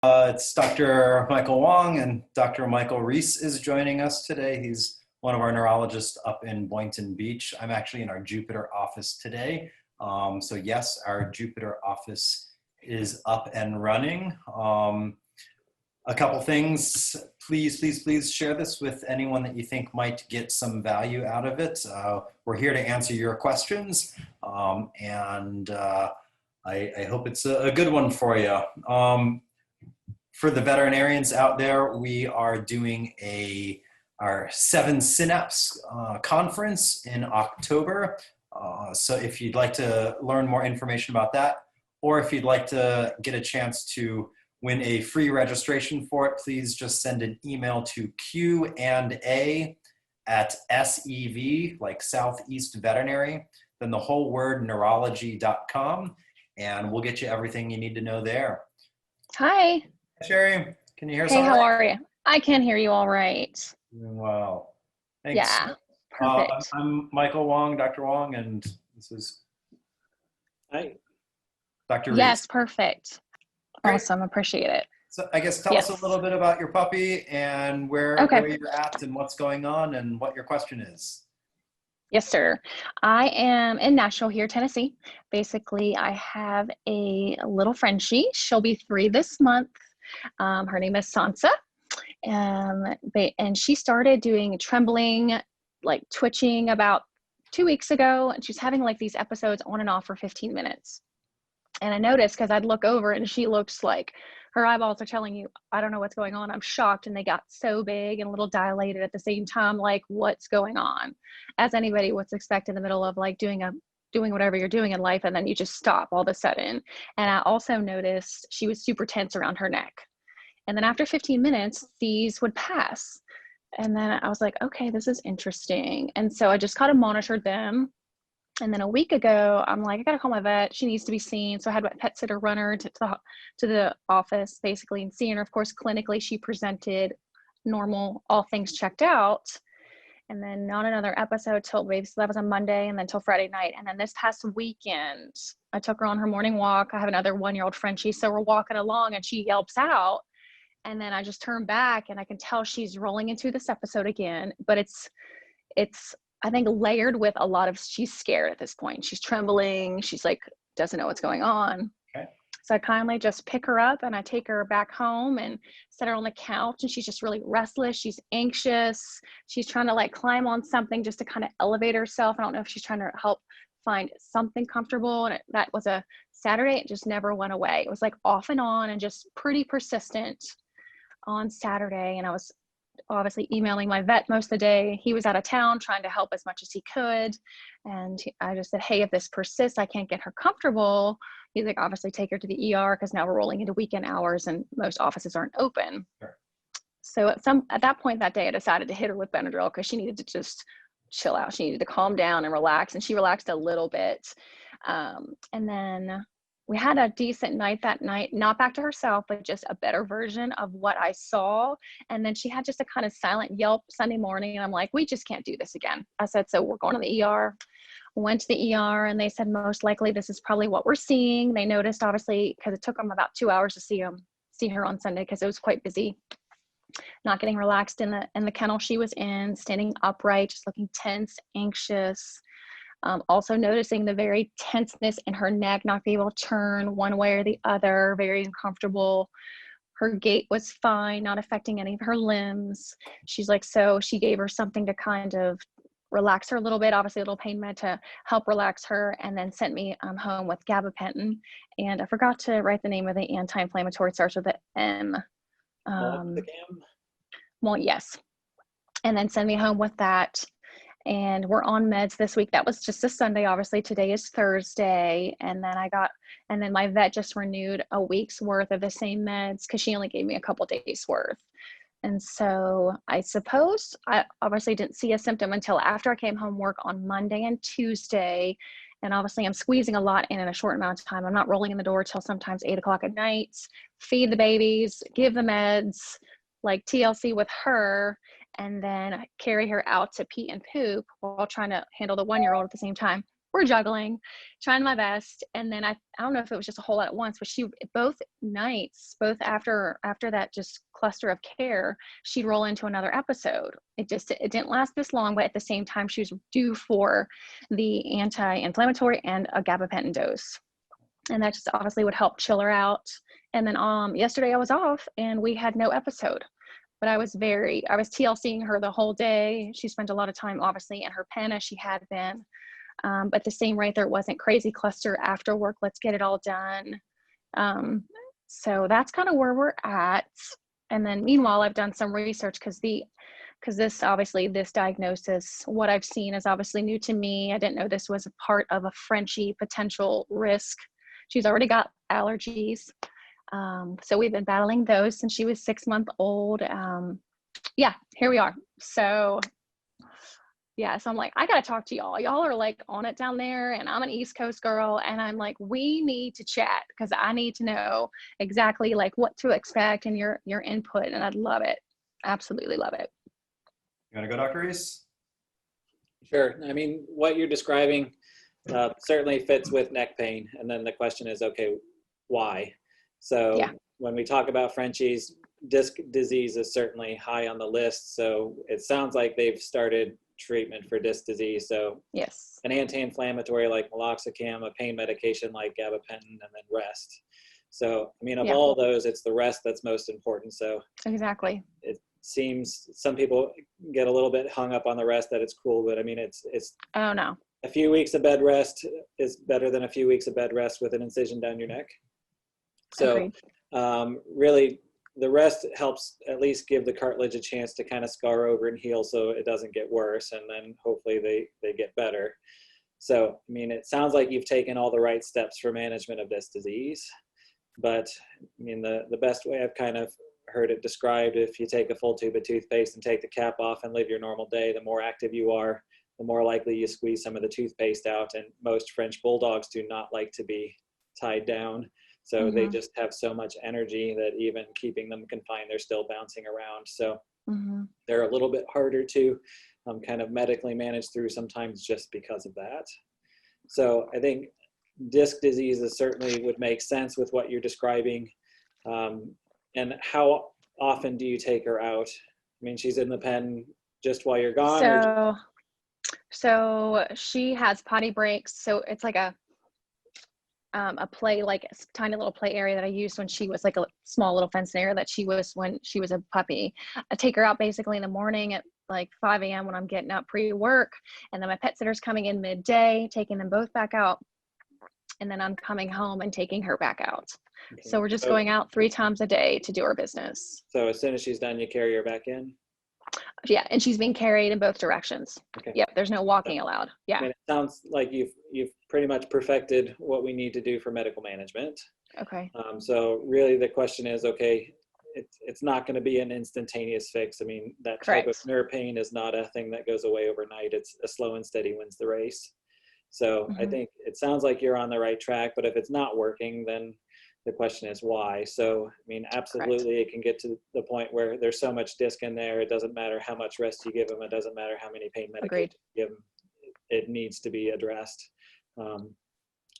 It's Dr. Michael Wong, and Dr. Michael Reese is joining us today. He's one of our neurologists up in Boynton Beach. I'm actually in our Jupiter office today. So yes, our Jupiter office is up and running. A couple things, please share this with anyone that you think might get some value out of it. We're here to answer your questions, and I hope it's a good one for you. For the veterinarians out there, we are doing our 7 Synapse conference in October. So if you'd like to learn more information about that, or if you'd like to get a chance to win a free registration for it, please just send an email to Q&A at SEV, like Southeast Veterinary, then the whole word neurology.com, and we'll get you everything you need to know there. Hi. Sherry, can you hear us? Hey, all how right? are you? I can hear you all right. Doing well. Thanks. Yeah, perfect. I'm Michael Wong, Dr. Wong, and this is Hi. Dr. Reese. Yes, perfect. Great. Awesome. Appreciate it. So I guess tell us a little bit about your puppy and where you're at and what's going on and what your question is. Yes, sir. I am in Nashville here, Tennessee. Basically, I have a little Frenchie. She'll be 3 this month. Her name is Sansa. And she started doing trembling, like twitching about 2 weeks ago. And she's having like these episodes on and off for 15 minutes. And I noticed because I'd look over and she looks like her eyeballs are telling you, I don't know what's going on. I'm shocked. And they got so big and a little dilated at the same time. Like, what's going on? As anybody would expect in the middle of like doing whatever you're doing in life. And then you just stop all of a sudden. And I also noticed she was super tense around her neck. And then after 15 minutes, these would pass. And then I was like, okay, this is interesting. And so I just kind of monitored them. And then a week ago, I'm like, I got to call my vet. She needs to be seen. So I had my pet sitter run her to the office, basically, and seeing her. Of course, clinically, she presented normal, all things checked out. And then not another episode till maybe, so that was on Monday, and then till Friday night. And then this past weekend, I took her on her morning walk. I have another 1-year-old Frenchie. So we're walking along and she yelps out. And then I just turn back and I can tell she's rolling into this episode again. But it's I think layered with a lot of, she's scared at this point. She's trembling. She's like, doesn't know what's going on. Okay. So I kindly just pick her up and I take her back home and set her on the couch, and she's just really restless. She's anxious. She's trying to like climb on something just to kind of elevate herself. I don't know if she's trying to help find something comfortable. And that was a Saturday. It just never went away. It was like off and on and just pretty persistent on Saturday. And I was obviously emailing my vet most of the day. He was out of town trying to help as much as he could. And I just said, hey, if this persists, I can't get her comfortable. He's like, obviously take her to the ER because now we're rolling into weekend hours and most offices aren't open. Sure. So at that point that day, I decided to hit her with Benadryl because she needed to just chill out. She needed to calm down and relax. And she relaxed a little bit. And then we had a decent night that night, not back to herself, but just a better version of what I saw. And then she had just a kind of silent yelp Sunday morning. And I'm like, we just can't do this again. I said, so we're going to the ER. Went to the ER and they said, most likely this is probably what we're seeing. They noticed, obviously, because it took them about 2 hours to see her on Sunday because it was quite busy. Not getting relaxed in the kennel she was in, standing upright, just looking tense, anxious. Also noticing the very tenseness in her neck, not being able to turn one way or the other, very uncomfortable. Her gait was fine, not affecting any of her limbs. She's like, so she gave her something to kind of relax her a little bit, obviously a little pain med to help relax her, and then sent me home with gabapentin. And I forgot to write the name of the anti-inflammatory. It starts with the M. Well, yes. And then send me home with that. And we're on meds this week. That was just a Sunday. Obviously today is Thursday. And then my vet just renewed a week's worth of the same meds because she only gave me a couple days worth. And so I suppose I obviously didn't see a symptom until after I came home work on Monday and Tuesday. And obviously I'm squeezing a lot in a short amount of time. I'm not rolling in the door till sometimes 8 o'clock at night, feed the babies, give the meds, like TLC with her, and then carry her out to pee and poop while trying to handle the 1-year-old at the same time. we're juggling, trying my best. And then I don't know if it was just a whole lot at once, but she, both nights, both after that just cluster of care, she'd roll into another episode. It didn't last this long, but at the same time, she was due for the anti-inflammatory and a gabapentin dose. And that just obviously would help chill her out. And then yesterday I was off and we had no episode, but I was TLCing her the whole day. She spent a lot of time obviously in her pen as she had been. But at the same rate, there wasn't crazy cluster after work. Let's get it all done. So that's kind of where we're at. And then meanwhile, I've done some research because this diagnosis, what I've seen is obviously new to me. I didn't know this was a part of a Frenchie potential risk. She's already got allergies. So we've been battling those since she was 6 months old. Yeah, here we are. So yeah, so I'm like, I gotta talk to y'all. Y'all are like on it down there, and I'm an East Coast girl, and I'm like, we need to chat because I need to know exactly like what to expect and your input, and I'd love it. Absolutely love it. You want to go, Dr. Reese? Sure. I mean, what you're describing certainly fits with neck pain. And then the question is, okay, why? So yeah. When we talk about Frenchies, disc disease is certainly high on the list. So it sounds like they've started treatment for disc disease. So yes, an anti-inflammatory like meloxicam, a pain medication like gabapentin, and then rest. So, I mean, of all those, it's the rest that's most important. So exactly. It seems some people get a little bit hung up on the rest, that it's cruel, but I mean, it's oh no, a few weeks of bed rest is better than a few weeks of bed rest with an incision down your neck. So really the rest helps at least give the cartilage a chance to kind of scar over and heal so it doesn't get worse, and then hopefully they get better. So, I mean, it sounds like you've taken all the right steps for management of this disease, but I mean, the best way I've kind of heard it described, if you take a full tube of toothpaste and take the cap off and live your normal day, the more active you are, the more likely you squeeze some of the toothpaste out. And most French bulldogs do not like to be tied down. So they just have so much energy that even keeping them confined, they're still bouncing around. So they're a little bit harder to kind of medically manage through sometimes just because of that. So I think disc diseases certainly would make sense with what you're describing. And how often do you take her out? I mean, she's in the pen just while you're gone? So she has potty breaks. So it's like a play, like a tiny little play area that I used when she was like a small little fenced area that she was when she was a puppy. I take her out basically in the morning at like 5 a.m. when I'm getting up pre-work. And then my pet sitter's coming in midday, taking them both back out. And then I'm coming home and taking her back out. Okay. So we're just going out 3 times a day to do our business. So as soon as she's done, you carry her back in? Yeah, and she's being carried in both directions. Okay. Yep, there's no walking allowed. Yeah. I mean, it sounds like you've pretty much perfected what we need to do for medical management. Okay. So really the question is, okay, it's not going to be an instantaneous fix. I mean, that type of nerve pain is not a thing that goes away overnight. It's a slow and steady wins the race. So I think it sounds like you're on the right track, but if it's not working, then the question is why. So, I mean, absolutely, it can get to the point where there's so much disc in there, it doesn't matter how much rest you give them, it doesn't matter how many pain medications you give them, it needs to be addressed.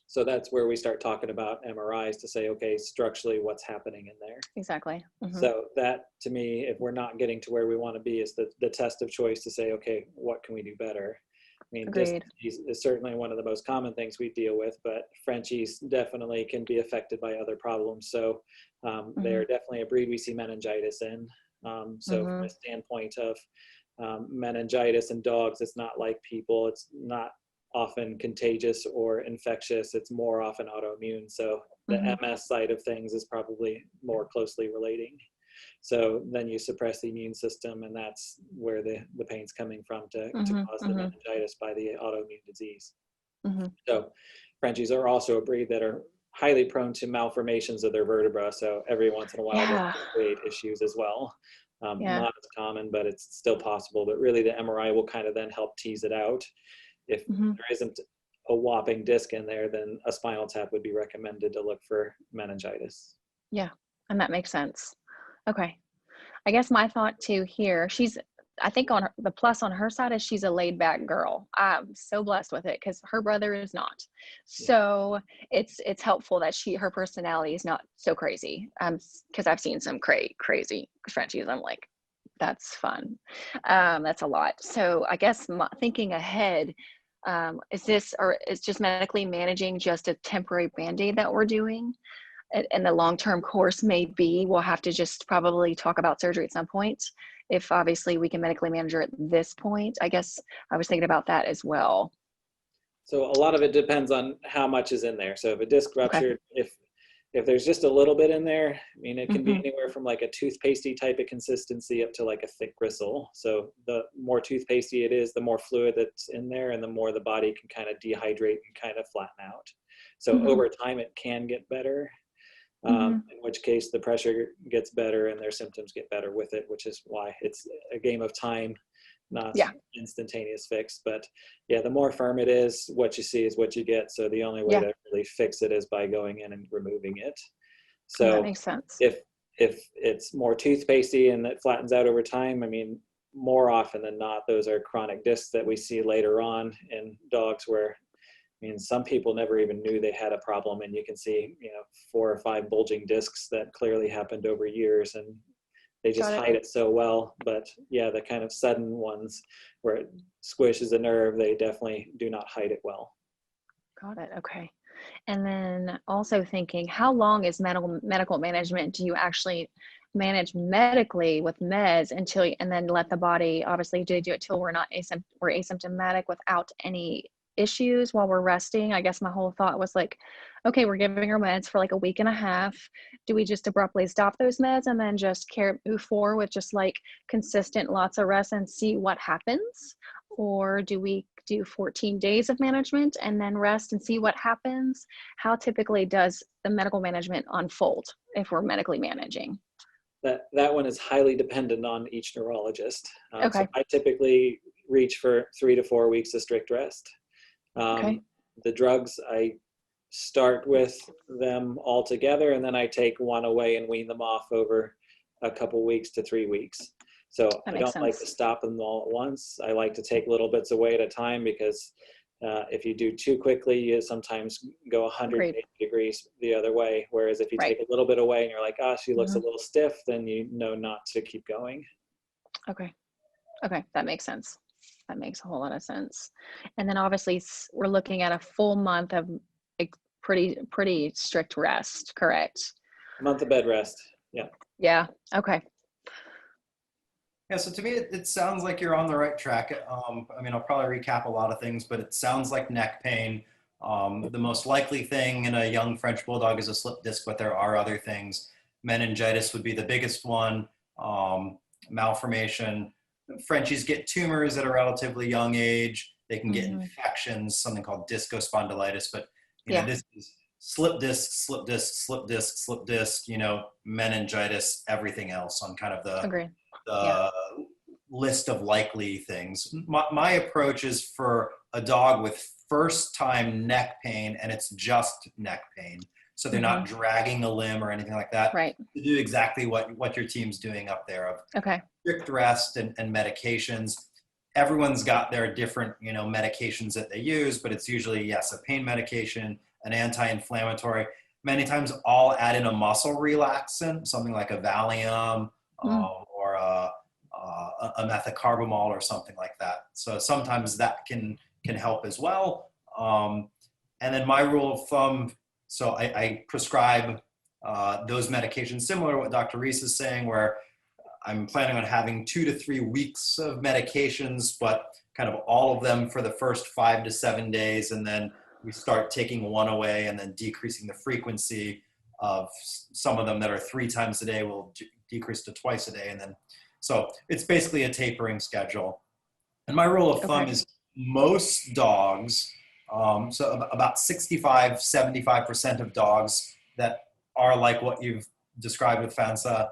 So that's where we start talking about MRIs to say, okay, structurally, what's happening in there? Exactly. So that, to me, if we're not getting to where we want to be, is the test of choice to say, okay, what can we do better? I mean, disc disease is certainly one of the most common things we deal with, but Frenchies definitely can be affected by other problems. So they're definitely a breed we see meningitis in. So from a standpoint of meningitis in dogs, it's not like people. It's not often contagious or infectious. It's more often autoimmune. So the MS side of things is probably more closely relating. So then you suppress the immune system, and that's where the pain's coming from to cause the meningitis by the autoimmune disease. So Frenchies are also a breed that are highly prone to malformations of their vertebra. So every once in a while, they can create issues as well. Not as common, but it's still possible. But really the MRI will kind of then help tease it out. If there isn't a whopping disc in there, then a spinal tap would be recommended to look for meningitis. Yeah, and that makes sense. Okay. I guess my thought too here, she's I think the plus on her side is she's a laid back girl. I'm so blessed with it because her brother is not. So it's helpful that her personality is not so crazy. Because I've seen some crazy Frenchies. I'm like, that's fun. That's a lot. So I guess thinking ahead, is just medically managing just a temporary Band-Aid that we're doing? And the long-term course may be, we'll have to just probably talk about surgery at some point. If obviously we can medically manage her at this point, I guess I was thinking about that as well. So a lot of it depends on how much is in there. So if a disc ruptured, if there's just a little bit in there, I mean, it can be anywhere from like a toothpastey type of consistency up to like a thick gristle. So the more toothpastey it is, the more fluid that's in there and the more the body can kind of dehydrate and kind of flatten out. So over time it can get better. In which case the pressure gets better and their symptoms get better with it, which is why it's a game of time, not instantaneous fix. But yeah, the more firm it is, what you see is what you get. So the only way to really fix it is by going in and removing it. So that makes sense. If it's more toothpastey and it flattens out over time, I mean, more often than not, those are chronic discs that we see later on in dogs where, I mean, some people never even knew they had a problem, and you can see, 4 or 5 bulging discs that clearly happened over years, and they just hide it so well. But yeah, the kind of sudden ones where it squishes a nerve, they definitely do not hide it well. Got it. Okay. And then also thinking, how long is medical management do you actually manage medically with meds and then let the body obviously do it till we're asymptomatic without any issues while we're resting? I guess my whole thought was like, okay, we're giving her meds for like a week and a half. Do we just abruptly stop those meds and then just move forward with just like consistent lots of rest and see what happens? Or do we do 14 days of management and then rest and see what happens? How typically does the medical management unfold if we're medically managing? That one is highly dependent on each neurologist. Okay. So I typically reach for 3 to 4 weeks of strict rest. The drugs, I start with them all together and then I take one away and wean them off over a couple weeks to 3 weeks. So I don't like to stop them all at once. I like to take little bits away at a time because if you do too quickly, you sometimes go 180 degrees the other way. Whereas if you take a little bit away and you're like, oh, she looks a little stiff, then you know not to keep going. Okay. That makes sense. That makes a whole lot of sense. And then obviously we're looking at a full month of pretty strict rest, correct? A month of bed rest. Yeah. Yeah. Okay. Yeah, so to me, it sounds like you're on the right track. I mean, I'll probably recap a lot of things, but it sounds like neck pain. The most likely thing in a young French Bulldog is a slip disc, but there are other things. Meningitis would be the biggest one, malformation. Frenchies get tumors at a relatively young age. They can get infections, something called discospondylitis, but you know, this is slip disc, slip disc, slip disc, slip disc, meningitis, everything else on kind of the list of likely things. My approach is for a dog with first time neck pain, and it's just neck pain. So they're not dragging a limb or anything like that. Right. To do exactly what your team's doing up there of strict rest and medications. Everyone's got their different, medications that they use, but it's usually, a pain medication, an anti-inflammatory. Many times I'll add in a muscle relaxant, something like a Valium or a methocarbamol or something like that. So sometimes that can help as well. And then my rule of thumb, so I prescribe those medications similar to what Dr. Reese is saying, where I'm planning on having 2 to 3 weeks of medications, but kind of all of them for the first 5 to 7 days. And then we start taking one away and then decreasing the frequency of some of them that are 3 times a day will decrease to twice a day. And then, so it's basically a tapering schedule. And my rule of thumb is most dogs, so about 65, 75% of dogs that are like what you've described with FANSA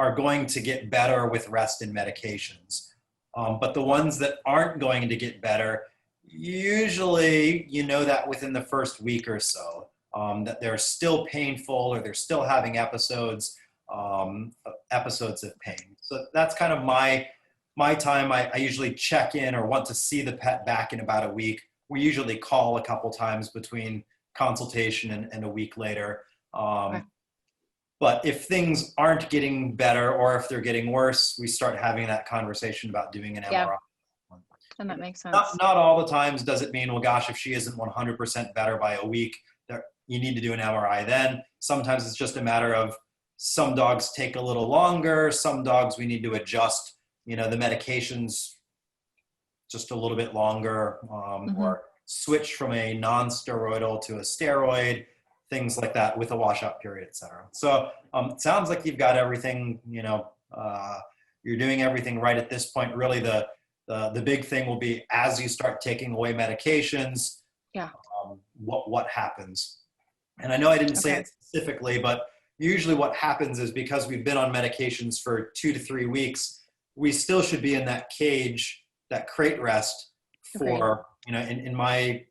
are going to get better with rest and medications. But the ones that aren't going to get better, usually that within the first week or so, that they're still painful or they're still having episodes of pain. So that's kind of my my time, I usually check in or want to see the pet back in about a week. We usually call a couple times between consultation and a week later. Okay. But if things aren't getting better or if they're getting worse, we start having that conversation about doing an MRI. Yeah. And that makes sense. Not all the times does it mean, well, gosh, if she isn't 100% better by a week, you need to do an MRI then. Sometimes it's just a matter of some dogs take a little longer. Some dogs we need to adjust, the medications just a little bit longer, or switch from a non-steroidal to a steroid, things like that with a washout period, et cetera. So it sounds like you've got everything, you're doing everything right at this point. Really the big thing will be as you start taking away medications, what happens. And I know I didn't say it specifically, but usually what happens is because we've been on medications for 2 to 3 weeks, we still should be in that cage, that crate rest for, in my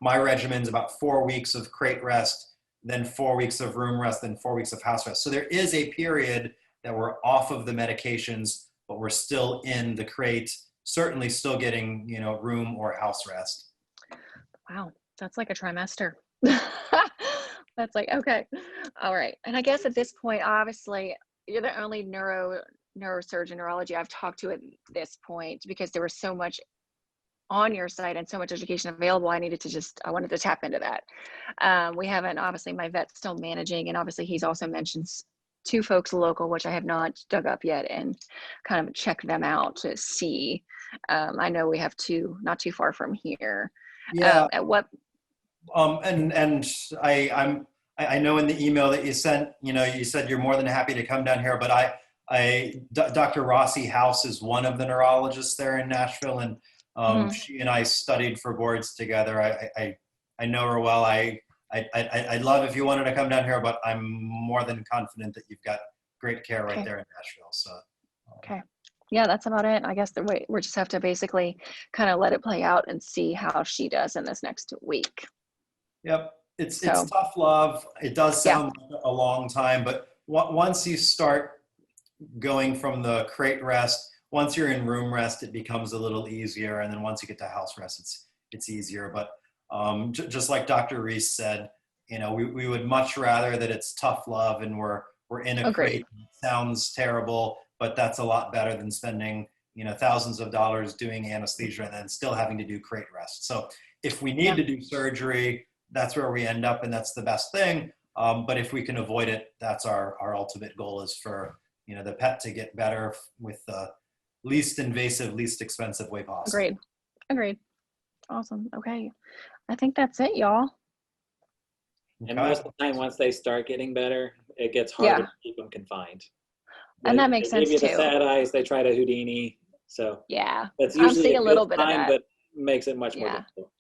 regimen's about 4 weeks of crate rest, then 4 weeks of room rest, then 4 weeks of house rest. So there is a period that we're off of the medications, but we're still in the crate, certainly still getting, room or house rest. Wow. That's like a trimester. That's like, okay. All right. And I guess at this point, obviously you're the only neurosurgeon neurology I've talked to at this point, because there was so much on your site and so much education available. I wanted to tap into that. We haven't, obviously my vet's still managing, and obviously he's also mentioned 2 folks local, which I have not dug up yet and kind of checked them out to see. I know we have 2 not too far from here. Yeah. At what? And I know in the email that you sent, you said you're more than happy to come down here, but Dr. Rossi House is one of the neurologists there in Nashville, and she and I studied for boards together. I know her well. I'd love if you wanted to come down here, but I'm more than confident that you've got great care right there in Nashville. So. Okay. Yeah, that's about it. I guess we just have to basically kind of let it play out and see how she does in this next week. Yep. It's tough love. It does sound like a long time, but once you start going from the crate rest, once you're in room rest, it becomes a little easier. And then once you get to house rest, it's easier. But just like Dr. Reese said, we would much rather that it's tough love and we're in a crate. It sounds terrible, but that's a lot better than spending, thousands of dollars doing anesthesia and then still having to do crate rest. So if we need to do surgery, that's where we end up, and that's the best thing. But if we can avoid it, that's our ultimate goal, is for, the pet to get better with the least invasive, least expensive way possible. Agreed. Awesome. Okay. I think that's it, y'all. And most of the time, once they start getting better, it gets harder to keep them confined. And that makes sense too. They give you the sad eyes, they try to Houdini. So that's I'm usually seeing a little good bit time, of that. but makes it much more difficult.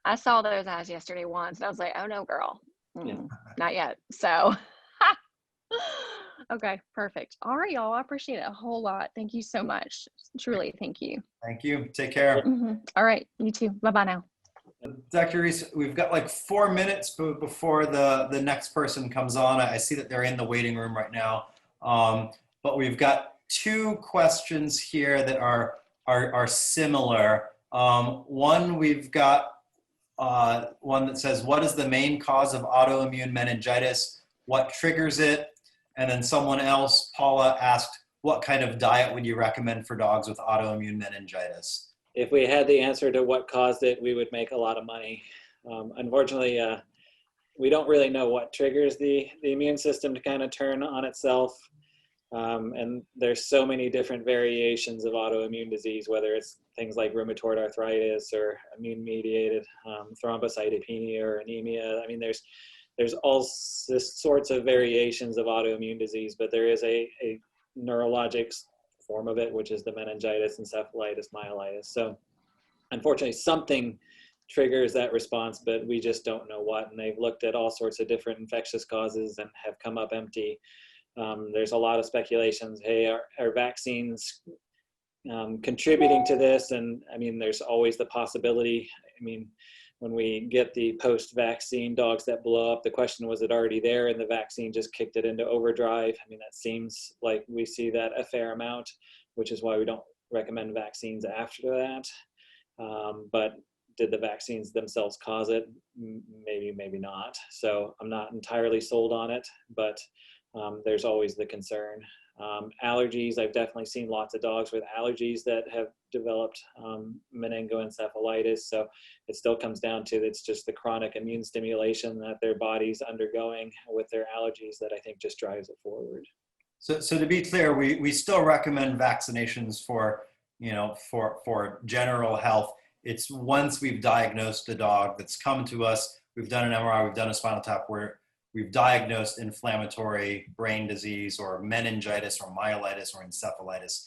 I saw those eyes yesterday once, and I was like, oh no, girl. Not yet. So, okay, perfect. All right, y'all. I appreciate it a whole lot. Thank you so much. Truly, thank you. Thank you. Take care. All right, you too. Bye-bye now. Dr. Reese, we've got like 4 minutes before the next person comes on. I see that they're in the waiting room right now. But we've got 2 questions here that are similar. One, we've got one that says, what is the main cause of autoimmune meningitis? What triggers it? And then someone else, Paula, asked, what kind of diet would you recommend for dogs with autoimmune meningitis? If we had the answer to what caused it, we would make a lot of money. Unfortunately, we don't really know what triggers the immune system to kind of turn on itself. And there's so many different variations of autoimmune disease, whether it's things like rheumatoid arthritis or immune-mediated thrombocytopenia or anemia. I mean, there's all sorts of variations of autoimmune disease, but there is a neurologic form of it, which is the meningitis, encephalitis, myelitis. So unfortunately, something triggers that response, but we just don't know what. And they've looked at all sorts of different infectious causes and have come up empty. There's a lot of speculations. Hey, are vaccines contributing to this? And I mean, there's always the possibility. I mean, when we get the post-vaccine dogs that blow up, the question, was it already there and the vaccine just kicked it into overdrive? I mean, that seems like we see that a fair amount, which is why we don't recommend vaccines after that. But did the vaccines themselves cause it? Maybe, maybe not. So I'm not entirely sold on it, but there's always the concern. Allergies, I've definitely seen lots of dogs with allergies that have developed meningoencephalitis. So it still comes down to, it's just the chronic immune stimulation that their body's undergoing with their allergies that I think just drives it forward. So to be clear, we still recommend vaccinations for, you know, for general health. It's once we've diagnosed a dog that's come to us, we've done an MRI, we've done a spinal tap, where we've diagnosed inflammatory brain disease or meningitis or myelitis or encephalitis.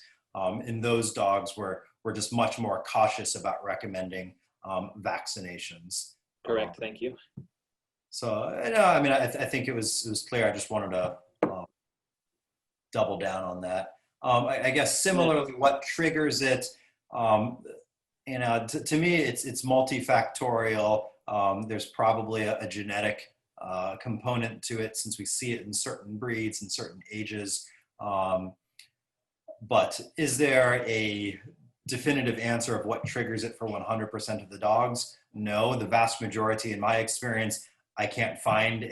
In those dogs, we're just much more cautious about recommending vaccinations. Correct, thank you. So, I mean, I think it was clear. I just wanted to double down on that. I guess similarly, what triggers it? You know, to me, it's multifactorial. There's probably a genetic component to it, since we see it in certain breeds and certain ages. But is there a definitive answer of what triggers it for 100% of the dogs? No, the vast majority, in my experience, I can't find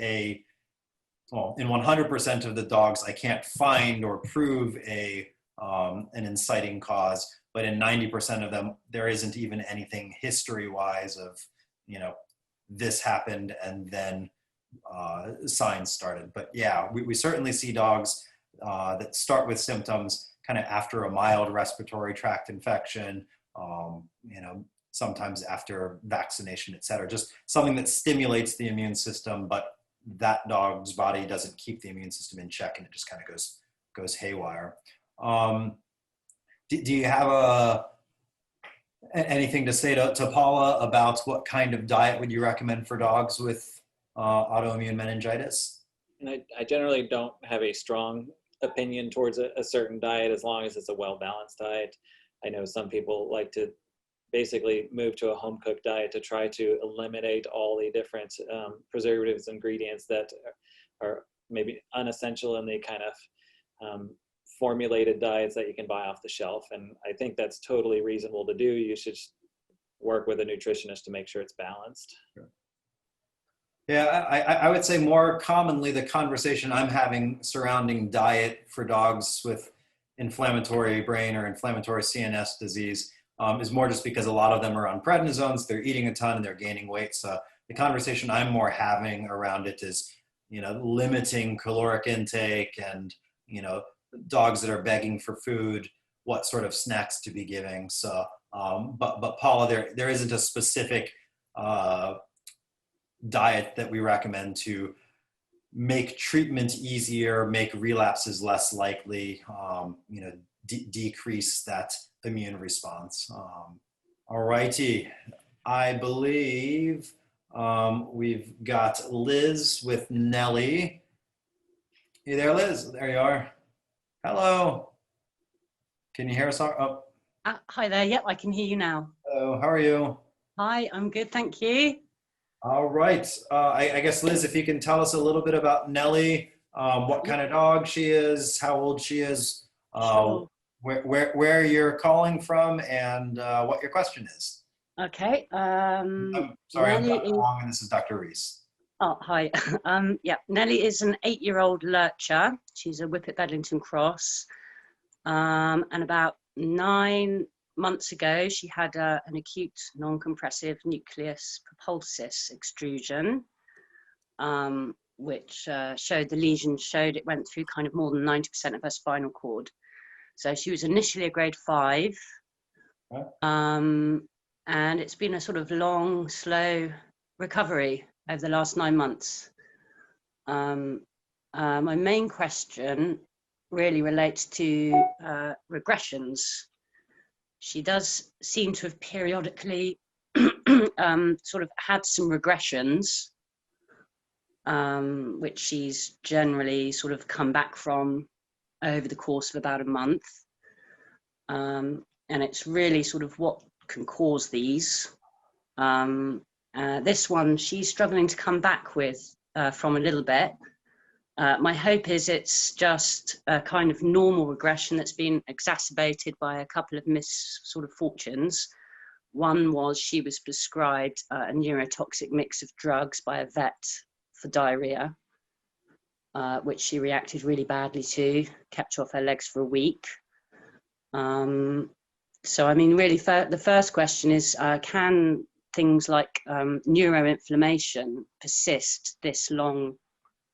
well, in 100% of the dogs, I can't find or prove an inciting cause. But in 90% of them, there isn't even anything history-wise of, you know, this happened and then signs started. But yeah, we certainly see dogs that start with symptoms kind of after a mild respiratory tract infection, you know, sometimes after vaccination, et cetera. Just something that stimulates the immune system, but that dog's body doesn't keep the immune system in check, and it just kind of goes haywire. Do you have anything to say to Paula about what kind of diet would you recommend for dogs with autoimmune meningitis? And I generally don't have a strong opinion towards a certain diet, as long as it's a well-balanced diet. I know some people like to basically move to a home-cooked diet to try to eliminate all the different preservatives, ingredients that are maybe unessential in the kind of formulated diets that you can buy off the shelf. And I think that's totally reasonable to do. You should work with a nutritionist to make sure it's balanced. Sure. Yeah, I would say more commonly the conversation I'm having surrounding diet for dogs with inflammatory brain or inflammatory CNS disease is more just because a lot of them are on prednisones, they're eating a ton and they're gaining weight. So the conversation I'm more having around it is, you know, limiting caloric intake and, you know, dogs that are begging for food, what sort of snacks to be giving. So, but Paula, there isn't a specific diet that we recommend to make treatment easier, make relapses less likely, you know, decrease that immune response. All righty, I believe we've got Liz with Nellie. Hey there, Liz. There you are. Hello. Can you hear us? Oh. Hi there. Yep, I can hear you now. Hello. How are you? Hi, I'm good, thank you. All right. I guess, Liz, if you can tell us a little bit about Nellie, what kind of dog she is, how old she is, Sure. where you're calling from, and what your question is. Okay. I'm sorry, I'm Nellie Dr. Wong, and this is Dr. Reese. Oh, hi. Yeah, Nellie is an 8-year-old lurcher. She's a Whippet Bedlington cross. And about 9 months ago, she had an acute non-compressive nucleus propulsus extrusion, which showed the lesion showed it went through kind of more than 90% of her spinal cord. So she was initially a grade 5. Okay. And it's been a sort of long, slow recovery over the last 9 months. My main question really relates to regressions. She does seem to have periodically sort of had some regressions, which she's generally sort of come back from over the course of about a month. And it's really sort of what can cause these. This one, she's struggling to come back with from a little bit. My hope is it's just a kind of normal regression that's been exacerbated by a couple of fortunes. One was she was prescribed a neurotoxic mix of drugs by a vet for diarrhea, which she reacted really badly to, kept her off her legs for a week. So, I mean, really, the first question is, can things like neuroinflammation persist this long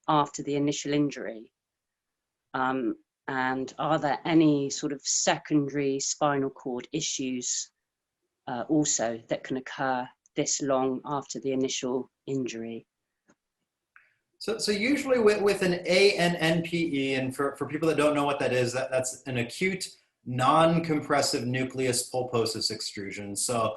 after the initial injury? And are there any sort of secondary spinal cord issues also that can occur this long after the initial injury? So usually with an ANNPE, and for people that don't know what that is, that's an acute non-compressive nucleus pulposus extrusion. So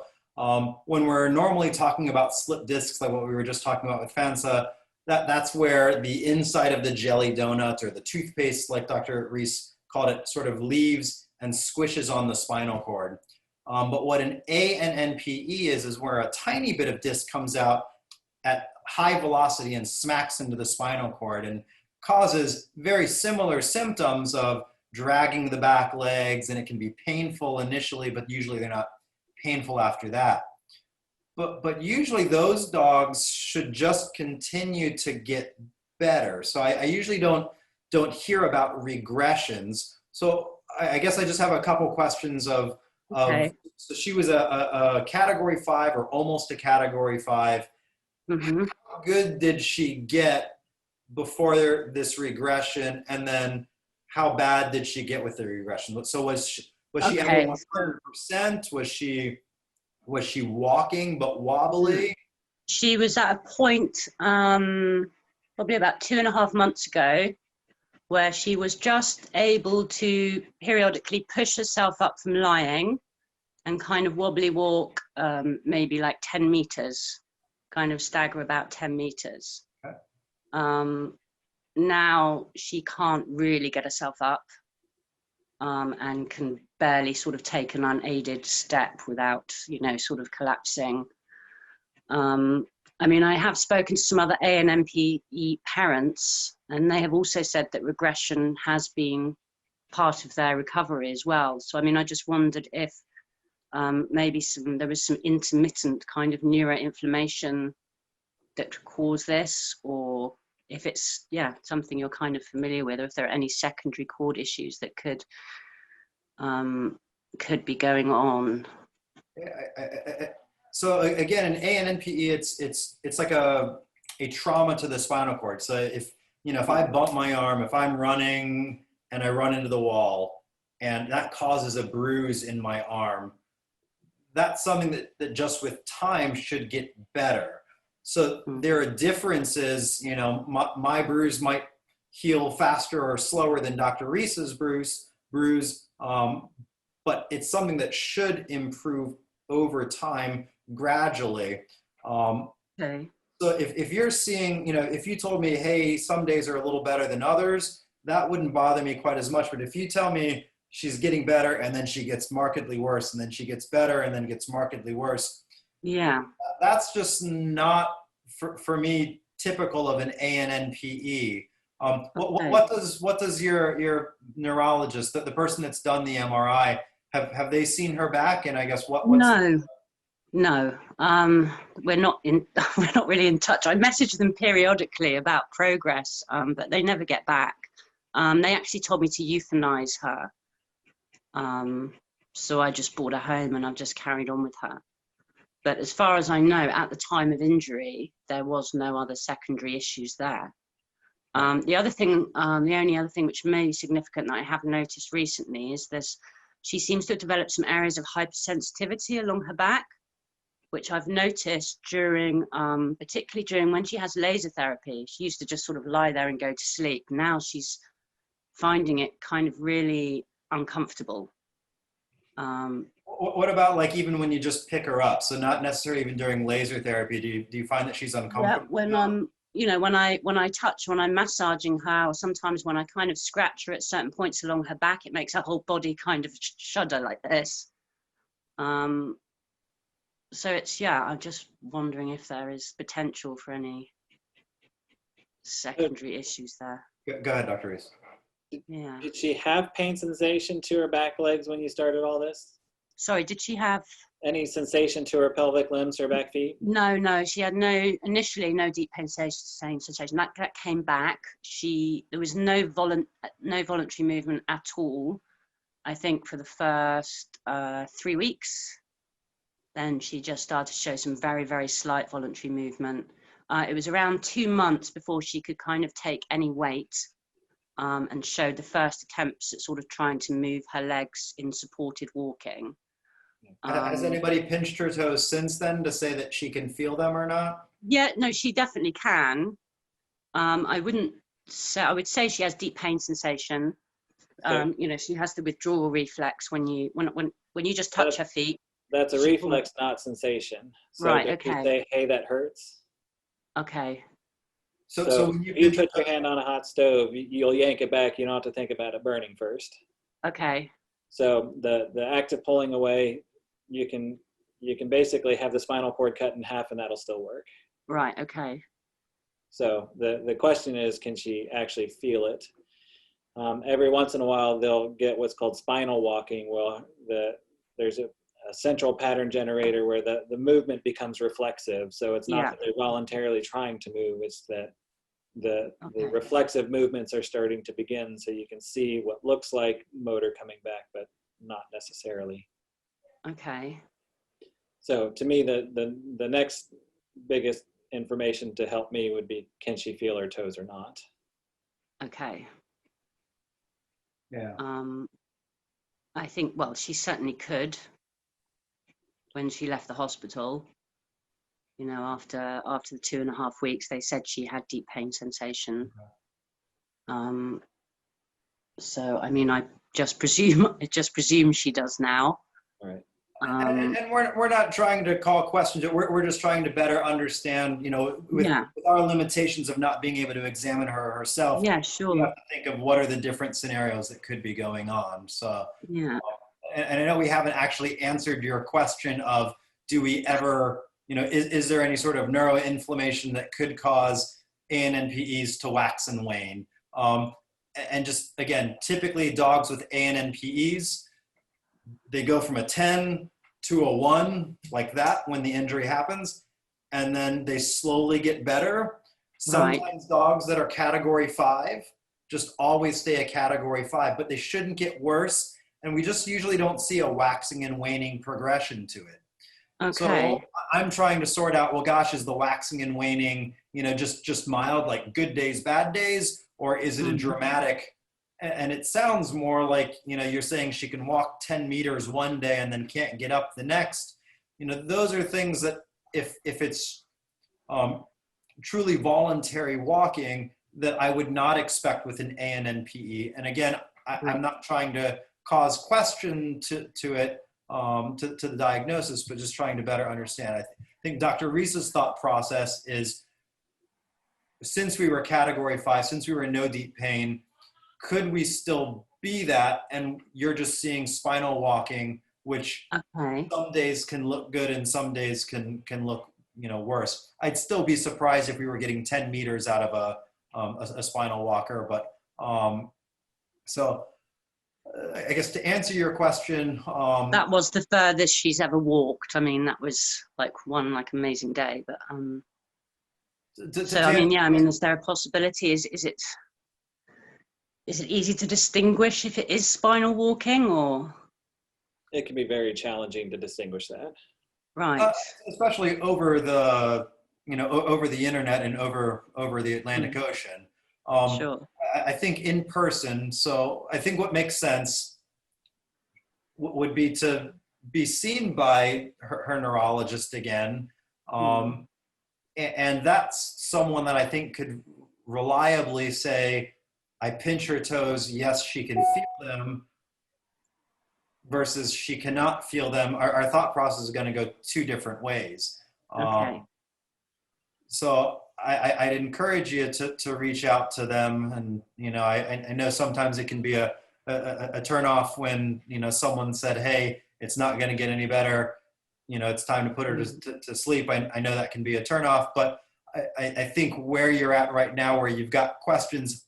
when we're normally talking about slip discs, like what we were just talking about with FANSA, that's where the inside of the jelly donut or the toothpaste, like Dr. Reese called it, sort of leaves and squishes on the spinal cord. But what an ANNPE is where a tiny bit of disc comes out at high velocity and smacks into the spinal cord and causes very similar symptoms of dragging the back legs, and it can be painful initially, but usually they're not painful after that. But usually those dogs should just continue to get better. So I usually don't hear about regressions. So I guess I just have a couple questions of Okay. So she was a category 5 or almost a category 5. Mm-hmm. How good did she get before this regression, and then how bad did she get with the regression? So was she Okay. ever 100%? Was she walking but wobbly? She was at a point probably about 2.5 months ago where she was just able to periodically push herself up from lying and kind of wobbly walk maybe like 10 meters, kind of stagger about 10 meters. Okay. Now she can't really get herself up and can barely sort of take an unaided step without, sort of collapsing. I mean, I have spoken to some other ANNPE parents, and they have also said that regression has been part of their recovery as well. So, I mean, I just wondered if maybe there was some intermittent kind of neuroinflammation that could cause this, or if it's, something you're kind of familiar with, or if there are any secondary cord issues that could be going on. So again, in ANNPE, it's like a trauma to the spinal cord. So if I bump my arm, if I'm running and I run into the wall, and that causes a bruise in my arm, that's something that just with time should get better. So there are differences. My bruise might heal faster or slower than Dr. Reese's bruise, but it's something that should improve over time gradually. Okay. So if you're seeing, if you told me, hey, some days are a little better than others, that wouldn't bother me quite as much. But if you tell me she's getting better and then she gets markedly worse and then she gets better and then gets markedly worse, that's just not, for me, typical of an ANNPE. What does your neurologist, the person that's done the MRI, have they seen her back? And I guess No, we're not really in touch. I message them periodically about progress, but they never get back. They actually told me to euthanize her. So I just brought her home and I've just carried on with her. But as far as I know, at the time of injury, there was no other secondary issues there. The only other thing which may be significant that I have noticed recently is she seems to have developed some areas of hypersensitivity along her back, which I've noticed particularly during when she has laser therapy. She used to just sort of lie there and go to sleep. Now she's finding it kind of really uncomfortable. What about like even when you just pick her up? So not necessarily even during laser therapy. Do you find that she's uncomfortable? Yeah, when I'm massaging her, or sometimes when I kind of scratch her at certain points along her back, it makes her whole body kind of shudder like this. So I'm just wondering if there is potential for any secondary issues there. Go ahead, Dr. Reese. Yeah. Did she have pain sensation to her back legs when you started all this? Sorry, did she have? Any sensation to her pelvic limbs or back feet? No, she had initially no deep pain sensation. That came back. There was no voluntary movement at all, I think, for the first 3 weeks. Then she just started to show some very, very slight voluntary movement. It was around 2 months before she could kind of take any weight, and showed the first attempts at sort of trying to move her legs in supported walking. Has anybody pinched her toes since then to say that she can feel them or not? Yeah, no, she definitely can. I would say she has deep pain sensation. You know, she has the withdrawal reflex when you just touch her feet. That's a reflex, not sensation. So right. if Okay. you say, hey, that hurts. Okay. So when you put your hand on a hot stove, you'll yank it back. You don't have to think about it burning first. Okay. So the act of pulling away, you can basically have the spinal cord cut in half, and that'll still work. Right. Okay. So the question is, can she actually feel it? Every once in a while, they'll get what's called spinal walking. Well, there's a central pattern generator where the movement becomes reflexive. So it's not that they're voluntarily trying to move, it's that the reflexive movements are starting to begin, so you can see what looks like motor coming back, but not necessarily. Okay. So to me, the next biggest information to help me would be, can she feel her toes or not? Okay. Yeah. I think, well, she certainly could. When she left the hospital, you know, after the 2.5 weeks, they said she had deep pain sensation. So I mean, I just presume she does now. Right. And we're not trying to call questions. We're just trying to better understand, you know, with our limitations of not being able to examine her herself. Yeah, sure. We have to think of what are the different scenarios that could be going on. So yeah. And I know we haven't actually answered your question of, do we ever, you know, is there any sort of neuroinflammation that could cause ANNPEs to wax and wane? And just, again, typically dogs with ANNPEs, they go from a 10 to a 1, like that, when the injury happens, and then they slowly get better. Sometimes dogs that are category 5 just always stay a category 5, but they shouldn't get worse. And we just usually don't see a waxing and waning progression to it. Okay. So I'm trying to sort out, well, gosh, is the waxing and waning, you know, just mild, like good days, bad days, or is it a dramatic? And it sounds more like, you know, you're saying she can walk 10 meters one day and then can't get up the next. You know, those are things that if it's truly voluntary walking, that I would not expect with an ANNPE. And again, I'm not trying to cause question to it, to the diagnosis, but just trying to better understand. I think Dr. Reese's thought process is, since we were category 5, since we were in no deep pain, could we still be that? And you're just seeing spinal walking, which some days can look good and some days can look, you know, worse. I'd still be surprised if we were getting 10 meters out of a spinal walker, but so I guess to answer your question, that was the furthest she's ever walked. I mean, that was like one amazing day. But I mean, yeah. I mean, is there a possibility? Is it easy to distinguish if it is spinal walking, or? It can be very challenging to distinguish that. Right. Especially over the internet and over the Atlantic Ocean. Sure. I think in person, so I think what makes sense would be to be seen by her neurologist again. And that's someone that I think could reliably say, I pinch her toes, yes, she can feel them, versus she cannot feel them. Our thought process is going to go 2 different ways. So I'd encourage you to reach out to them. And, you know, I know sometimes it can be a turnoff when, you know, someone said, hey, it's not going to get any better. You know, it's time to put her to sleep. I know that can be a turnoff, but I think where you're at right now, where you've got questions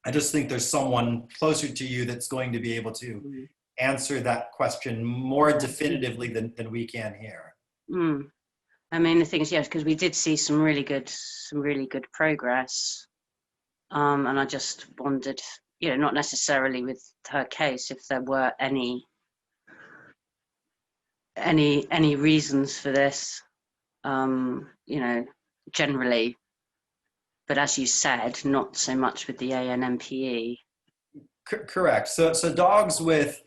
I just think there's someone closer to you that's going to be able to answer that question more definitively than we can here. I mean, the thing is, yes, because we did see some really good progress. And I just wondered, you know, not necessarily with her case, if there were any reasons for this, you know, generally. But as you said, not so much with the ANNPE. Correct. So dogs with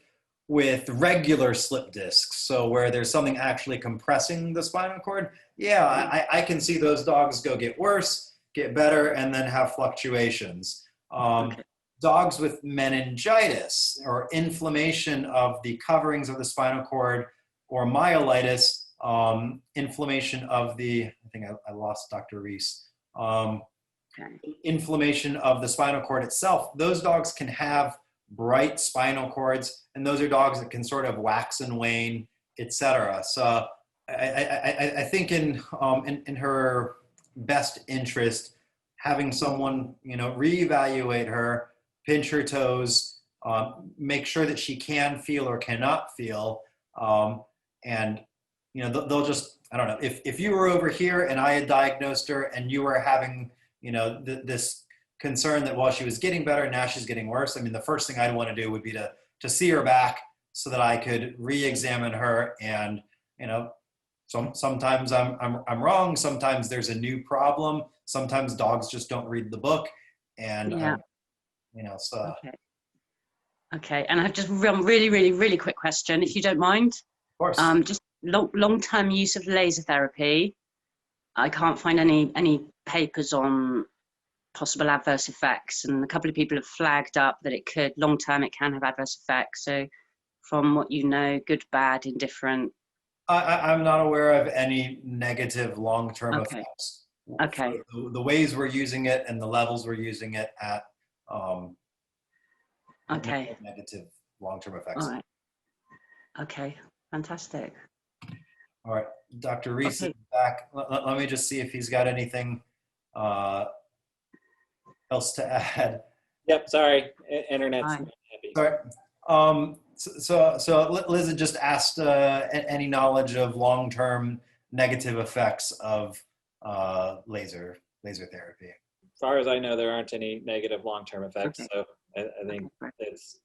regular slip discs, so where there's something actually compressing the spinal cord, yeah, I can see those dogs get worse, get better, and then have fluctuations. Okay. Dogs with meningitis or inflammation of the coverings of the spinal cord, or myelitis, inflammation of the, I think I lost Dr. Reese. Inflammation of the spinal cord itself, those dogs can have bright spinal cords, and those are dogs that can sort of wax and wane, etc. So I think in her best interest, having someone, you know, reevaluate her, pinch her toes, make sure that she can feel or cannot feel, and you know, they'll just, I don't know, if you were over here and I had diagnosed her and you were having, you know, this concern that while she was getting better, now she's getting worse. I mean, the first thing I'd want to do would be to see her back so that I could re-examine her. And, you know, sometimes I'm wrong. Sometimes there's a new problem. Sometimes dogs just don't read the book. And, you know, so. Okay. And I have just one really quick question, if you don't mind. Of course. Just long-term use of laser therapy. I can't find any papers on possible adverse effects, and a couple of people have flagged up that it could, long-term, it can have adverse effects. So from what you know, good, bad, indifferent? I'm not aware of any negative long-term effects. Okay. The ways we're using it and the levels we're using it at, negative long-term effects. All right. Okay, fantastic. All right, Dr. Reese is back. Let me just see if he's got anything else to add. Yep, sorry, internet's not happy. Sorry. So Liz had just asked any knowledge of long-term negative effects of laser therapy. As far as I know, there aren't any negative long-term effects, so I think it's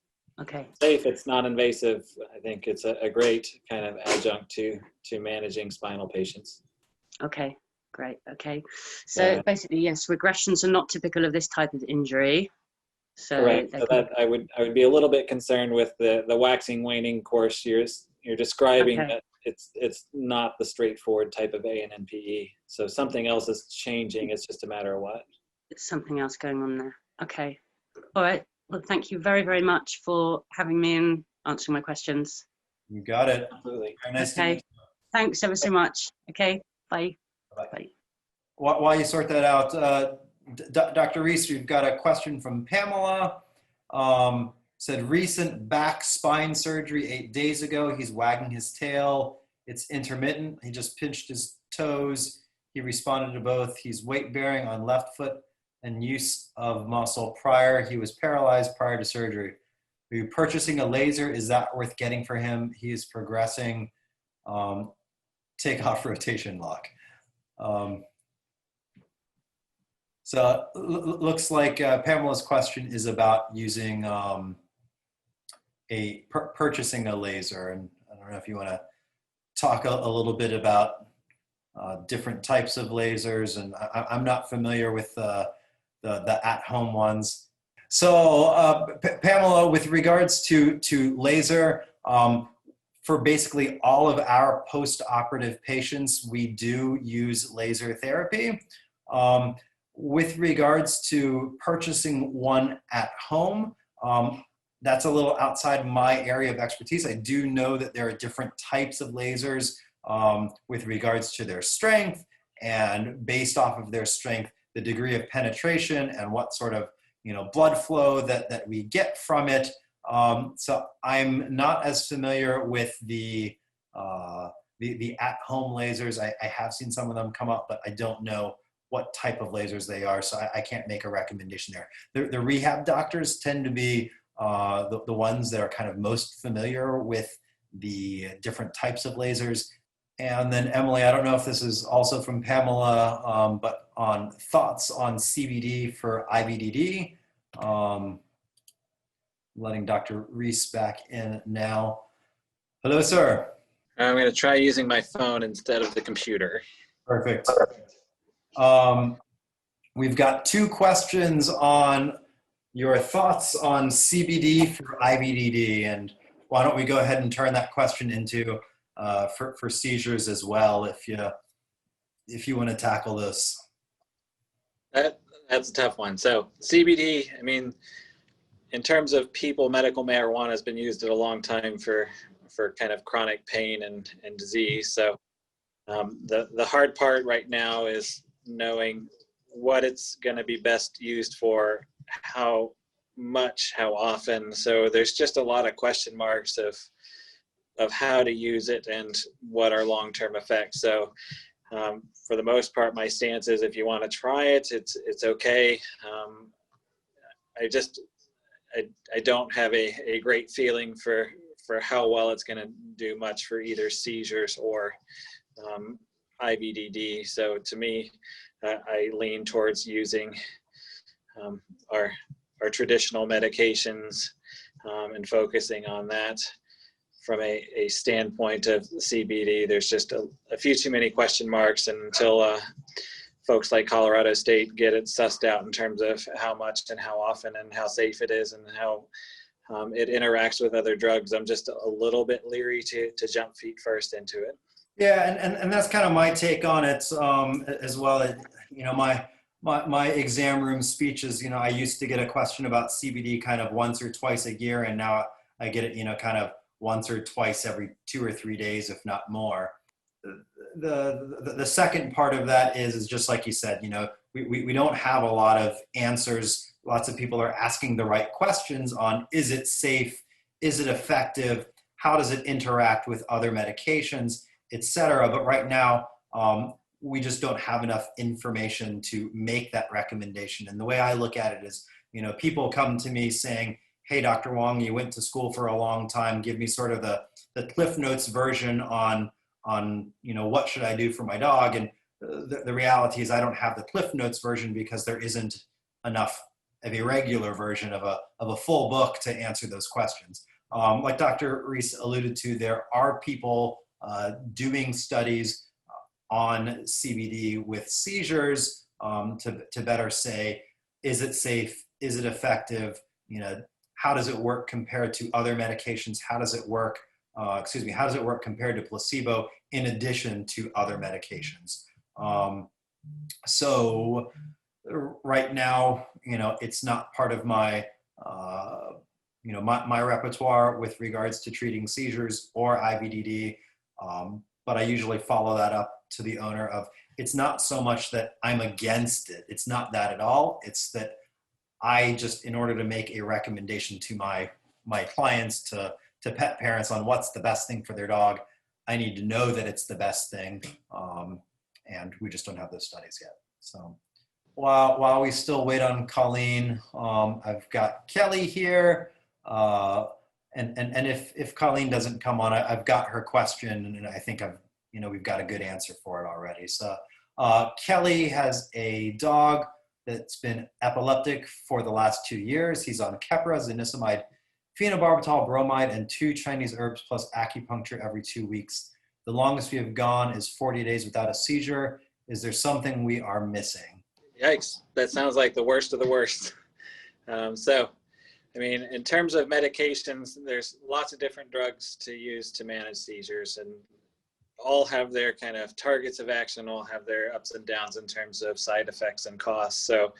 safe. It's non-invasive. I think it's a great kind of adjunct to managing spinal patients. Okay, great. Okay, so basically, yes, regressions are not typical of this type of injury. So correct. So that I would be a little bit concerned with the waxing waning course you're describing. That it's not the straightforward type of ANNPE. So something else is changing. It's just a matter of what. It's something else going on there. Okay. All right. Well, thank you very, very much for having me and answering my questions. You got it. Absolutely. Very nice to meet you. Thanks ever so much. Okay. Bye. Bye. While you sort that out, Dr. Reese, we've got a question from Pamela. Said recent back spine surgery 8 days ago. He's wagging his tail. It's intermittent. He just pinched his toes. He responded to both. He's weight bearing on left foot and use of muscle prior. He was paralyzed prior to surgery. Are you purchasing a laser? Is that worth getting for him? He is progressing. Take off rotation lock. So looks like Pamela's question is about using purchasing a laser. And I don't know if you want to talk a little bit about different types of lasers. And I'm not familiar with the at-home ones. So Pamela, with regards to laser, for basically all of our post-operative patients, we do use laser therapy. With regards to purchasing one at home, that's a little outside my area of expertise. I do know that there are different types of lasers with regards to their strength, and based off of their strength, the degree of penetration and what sort of blood flow that we get from it. So I'm not as familiar with the at-home lasers. I have seen some of them come up, but I don't know what type of lasers they are, so I can't make a recommendation there. The rehab doctors tend to be the ones that are kind of most familiar with the different types of lasers. And then Emily, I don't know if this is also from Pamela, but on thoughts on CBD for IVDD. Letting Dr. Reese back in now. Hello, sir. I'm going to try using my phone instead of the computer. Perfect. We've got 2 questions on your thoughts on CBD for IVDD, and why don't we go ahead and turn that question into for seizures as well, if you want to tackle this. That's a tough one. So CBD, I mean, in terms of people, medical marijuana has been used at a long time for kind of chronic pain and disease. So the hard part right now is knowing what it's going to be best used for, how much, how often. So there's just a lot of question marks of how to use it and what are long-term effects. So for the most part, my stance is if you want to try it, it's okay. I don't have a great feeling for how well it's going to do much for either seizures or IVDD. So to me, I lean towards using our traditional medications and focusing on that. From a standpoint of CBD, there's just a few too many question marks, and until folks like Colorado State get it sussed out in terms of how much and how often and how safe it is and how it interacts with other drugs, I'm just a little bit leery to jump feet first into it. Yeah, and that's kind of my take on it as well. You know, my exam room speeches, you know, I used to get a question about CBD kind of once or twice a year, and now I get it, you know, kind of once or twice every 2 or 3 days, if not more. The second part of that is just like you said, you know, we don't have a lot of answers. Lots of people are asking the right questions on, is it safe? Is it effective? How does it interact with other medications, etc.? But right now, we just don't have enough information to make that recommendation. And the way I look at it is, you know, people come to me saying, hey, Dr. Wong, you went to school for a long time. Give me sort of the Cliff Notes version on, you know, what should I do for my dog? And the reality is I don't have the Cliff Notes version because there isn't enough of a regular version of a full book to answer those questions. Like Dr. Reese alluded to, there are people doing studies on CBD with seizures to better say, is it safe? Is it effective? You know, how does it work compared to other medications? How does it work? How does it work compared to placebo in addition to other medications? So right now, you know, it's not part of my, you know, my repertoire with regards to treating seizures or IVDD. But I usually follow that up to the owner of, it's not so much that I'm against it. It's not that at all. It's that I just, in order to make a recommendation to my clients, to pet parents on what's the best thing for their dog, I need to know that it's the best thing. And we just don't have those studies yet. So while we still wait on Colleen, I've got Kelly here. And if Colleen doesn't come on, I've got her question, and I think we've got a good answer for it already. So Kelly has a dog that's been epileptic for the last 2 years. He's on Keppra, zonisamide, phenobarbital, bromide, and 2 Chinese herbs plus acupuncture every 2 weeks. The longest we have gone is 40 days without a seizure. Is there something we are missing? Yikes, that sounds like the worst of the worst. So, I mean, in terms of medications, there's lots of different drugs to use to manage seizures, and all have their kind of targets of action, all have their ups and downs in terms of side effects and costs. So,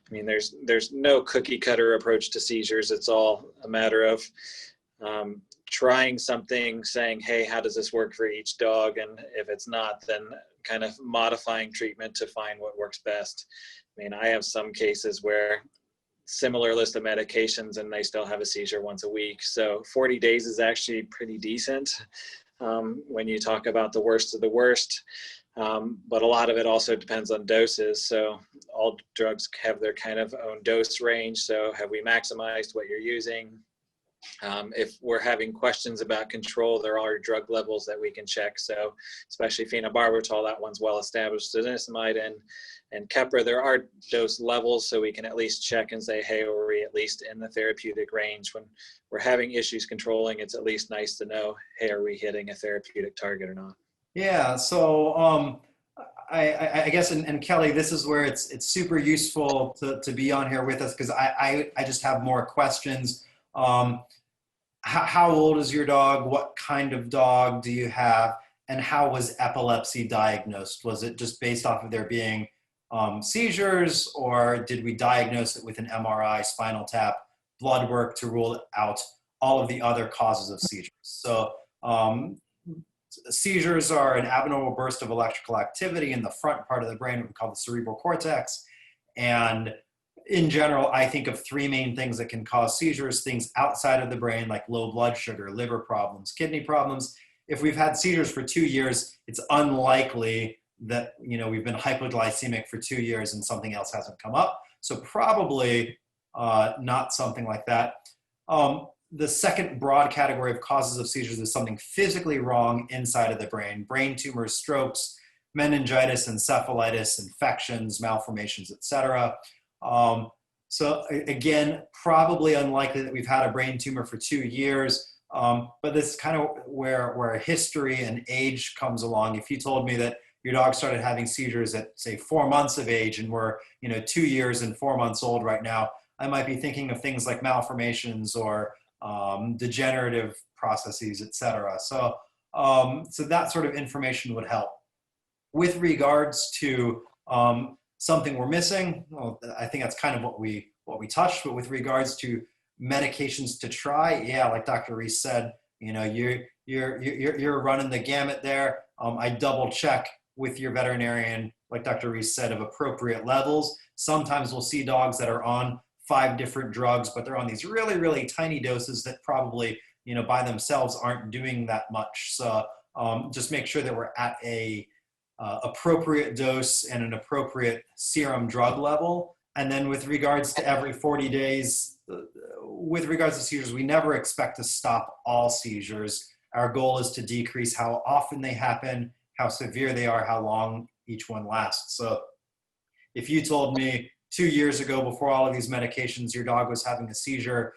I mean, there's no cookie cutter approach to seizures. It's all a matter of trying something, saying, hey, how does this work for each dog? And if it's not, then kind of modifying treatment to find what works best. I mean, I have some cases where similar list of medications and they still have a seizure once a week. So 40 days is actually pretty decent when you talk about the worst of the worst. But a lot of it also depends on doses. So all drugs have their kind of own dose range. So have we maximized what you're using? If we're having questions about control, there are drug levels that we can check. So especially phenobarbital, that one's well established. Zonisamide and Keppra, there are dose levels, so we can at least check and say, hey, are we at least in the therapeutic range? When we're having issues controlling, it's at least nice to know, hey, are we hitting a therapeutic target or not? Yeah, so I guess, and Kelly, this is where it's super useful to be on here with us, because I just have more questions. How old is your dog? What kind of dog do you have? And how was epilepsy diagnosed? Was it just based off of there being seizures, or did we diagnose it with an MRI, spinal tap, blood work to rule out all of the other causes of seizures? So seizures are an abnormal burst of electrical activity in the front part of the brain, what we call the cerebral cortex. And in general, I think of three main things that can cause seizures: things outside of the brain, like low blood sugar, liver problems, kidney problems. If we've had seizures for 2 years, it's unlikely that, we've been hypoglycemic for 2 years and something else hasn't come up. So probably not something like that. The second broad category of causes of seizures is something physically wrong inside of the brain tumors, strokes, meningitis, encephalitis, infections, malformations, etc. So again, probably unlikely that we've had a brain tumor for 2 years, but this is kind of where history and age comes along. If you told me that your dog started having seizures at, say, 4 months of age, and we're 2 years and 4 months old right now, I might be thinking of things like malformations or degenerative processes, etc. So that sort of information would help. With regards to something we're missing, well, I think that's kind of what we touched. But with regards to medications to try, yeah, like Dr. Reese said, you're running the gamut there. I double check with your veterinarian, like Dr. Reese said, of appropriate levels. Sometimes we'll see dogs that are on 5 different drugs, but they're on these really, really tiny doses that probably, by themselves aren't doing that much. So just make sure that we're at a appropriate dose and an appropriate serum drug level. And then with regards to every 40 days, with regards to seizures, we never expect to stop all seizures. Our goal is to decrease how often they happen, how severe they are, how long each one lasts. So if you told me 2 years ago, before all of these medications, your dog was having a seizure,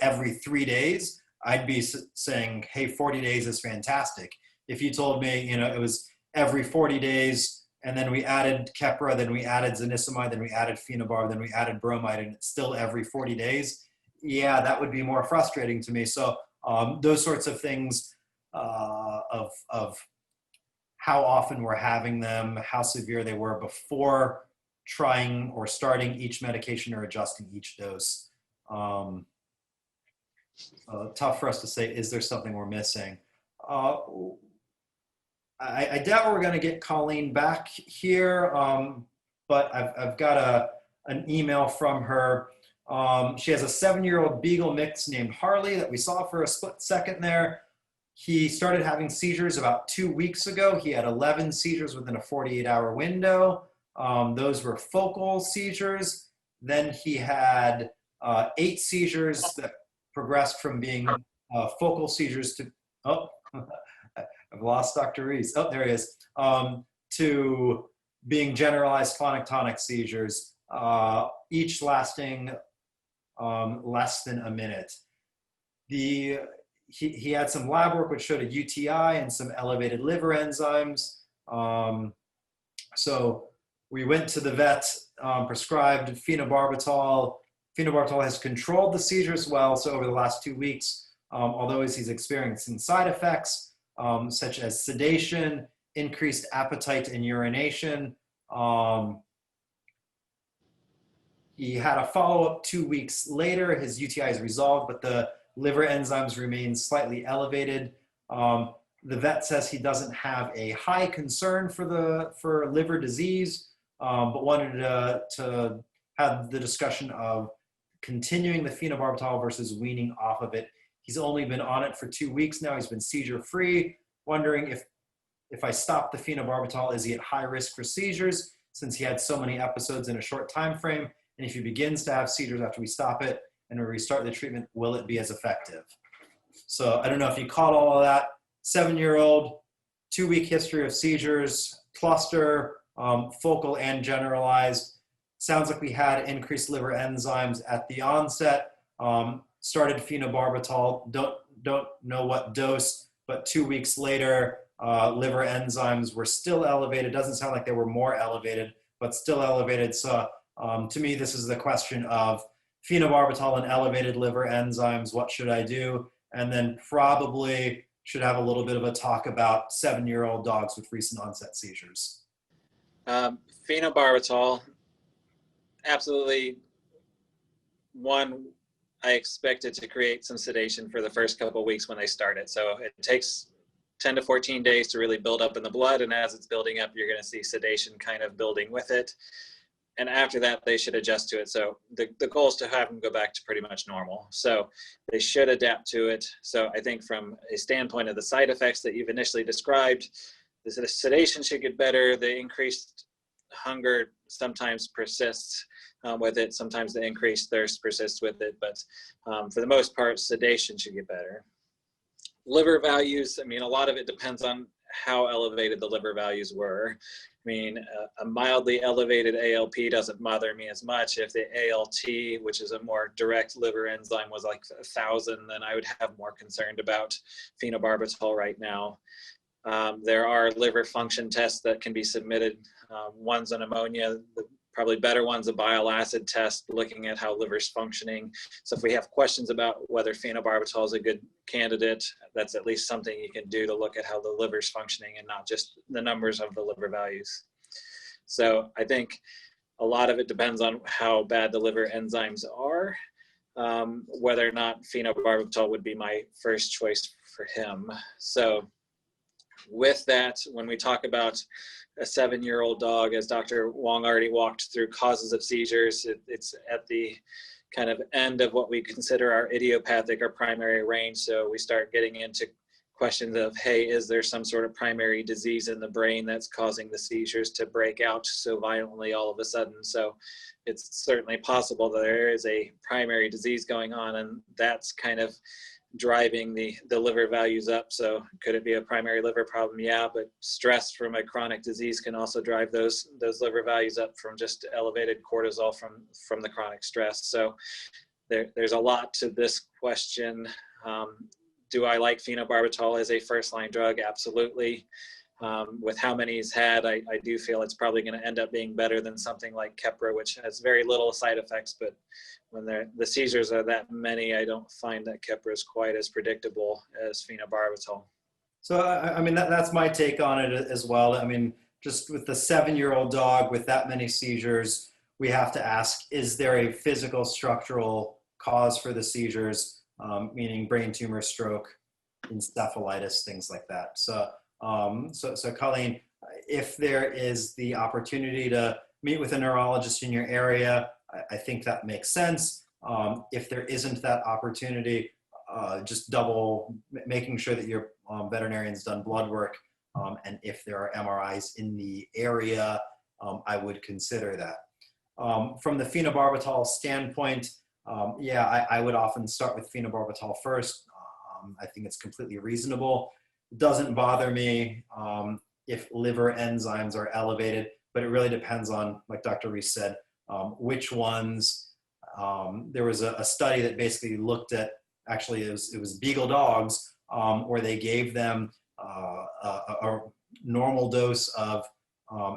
every 3 days, I'd be saying, hey, 40 days is fantastic. If you told me, it was every 40 days, and then we added Keppra, then we added zonisamide, then we added phenobarb, then we added bromide, and it's still every 40 days, yeah, that would be more frustrating to me. So those sorts of things of how often we're having them, how severe they were before trying or starting each medication or adjusting each dose. Tough for us to say, is there something we're missing? I doubt we're going to get Colleen back here, but I've got an email from her. She has a 7-year-old Beagle mix named Harley that we saw for a split second there. He started having seizures about 2 weeks ago. He had 11 seizures within a 48-hour window. Those were focal seizures. Then he had 8 seizures that progressed from being focal seizures to, I've lost Dr. Reese. Oh, there he is. To being generalized clonic-tonic seizures, each lasting less than a minute. He had some lab work which showed a UTI and some elevated liver enzymes. So we went to the vet, prescribed phenobarbital. Phenobarbital has controlled the seizures well. So over the last 2 weeks, although he's experiencing side effects, such as sedation, increased appetite and urination. He had a follow-up 2 weeks later. His UTI is resolved, but the liver enzymes remain slightly elevated. The vet says he doesn't have a high concern for liver disease, but wanted to have the discussion of continuing the phenobarbital versus weaning off of it. He's only been on it for 2 weeks now. He's been seizure-free. Wondering if if I stop the phenobarbital, is he at high risk for seizures since he had so many episodes in a short time frame? And if he begins to have seizures after we stop it and we restart the treatment, will it be as effective? So I don't know if you caught all of that. 7-year-old, 2-week history of seizures, cluster, focal and generalized. Sounds like we had increased liver enzymes at the onset. Started phenobarbital, don't know what dose, but 2 weeks later, liver enzymes were still elevated. Doesn't sound like they were more elevated, but still elevated. So to me, this is the question of phenobarbital and elevated liver enzymes. What should I do? And then probably should have a little bit of a talk about 7-year-old dogs with recent onset seizures. Phenobarbital, absolutely. One, I expected to create some sedation for the first couple of weeks when they started. So it takes 10 to 14 days to really build up in the blood. And as it's building up, you're going to see sedation kind of building with it. And after that, they should adjust to it. So the goal is to have them go back to pretty much normal. So they should adapt to it. So I think from a standpoint of the side effects that you've initially described, the sedation should get better. The increased hunger sometimes persists with it. Sometimes the increased thirst persists with it. But for the most part, sedation should get better. Liver values, I mean, a lot of it depends on how elevated the liver values were. I mean, a mildly elevated ALP doesn't bother me as much. If the ALT, which is a more direct liver enzyme, was like 1,000, then I would have more concerned about phenobarbital right now. There are liver function tests that can be submitted. One's an ammonia, the probably better one's a bile acid test looking at how liver's functioning. So if we have questions about whether phenobarbital is a good candidate, that's at least something you can do to look at how the liver's functioning and not just the numbers of the liver values. So I think a lot of it depends on how bad the liver enzymes are, whether or not phenobarbital would be my first choice for him. So with that, when we talk about a 7-year-old dog, as Dr. Wong already walked through causes of seizures, it's at the kind of end of what we consider our idiopathic or primary range. So we start getting into questions of, hey, is there some sort of primary disease in the brain that's causing the seizures to break out so violently all of a sudden? So it's certainly possible that there is a primary disease going on, and that's kind of driving the liver values up. So could it be a primary liver problem? Yeah, but stress from a chronic disease can also drive those liver values up from just elevated cortisol from the chronic stress. So there's a lot to this question. Do I like phenobarbital as a first-line drug? Absolutely. With how many he's had, I do feel it's probably going to end up being better than something like Keppra, which has very little side effects, but when the seizures are that many, I don't find that Keppra is quite as predictable as phenobarbital. So, I mean, that's my take on it as well. I mean, just with the 7-year-old dog with that many seizures, we have to ask, is there a physical structural cause for the seizures, meaning brain tumor, stroke, encephalitis, things like that. So Colleen, if there is the opportunity to meet with a neurologist in your area, I think that makes sense. If there isn't that opportunity, just double making sure that your veterinarian's done blood work, and if there are MRIs in the area, I would consider that. From the phenobarbital standpoint, yeah, I would often start with phenobarbital first. I think it's completely reasonable. It doesn't bother me if liver enzymes are elevated, but it really depends on, like Dr. Reese said, which ones. There was a study that basically looked at, actually it was beagle dogs, where they gave them a normal dose of,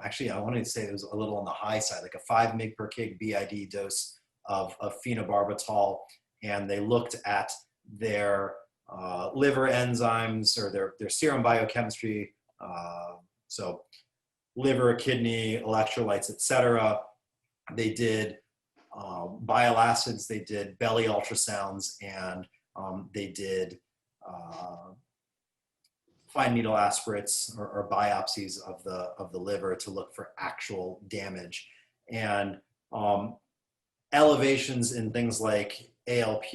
actually I wanted to say it was a little on the high side, like a 5 mg per kg BID dose of phenobarbital, and they looked at their liver enzymes or their serum biochemistry, so liver, kidney, electrolytes, etc. They did bile acids, they did belly ultrasounds, and they did fine needle aspirates or biopsies of the liver to look for actual damage. And elevations in things like ALP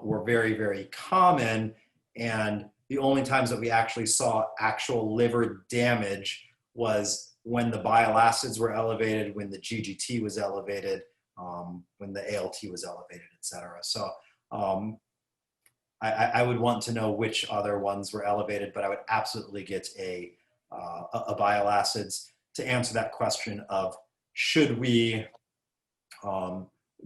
were very, very common. And The only times that we actually saw actual liver damage was when the bile acids were elevated, when the GGT was elevated, when the ALT was elevated, et cetera. So I would want to know which other ones were elevated, but I would absolutely get a bile acids to answer that question of should we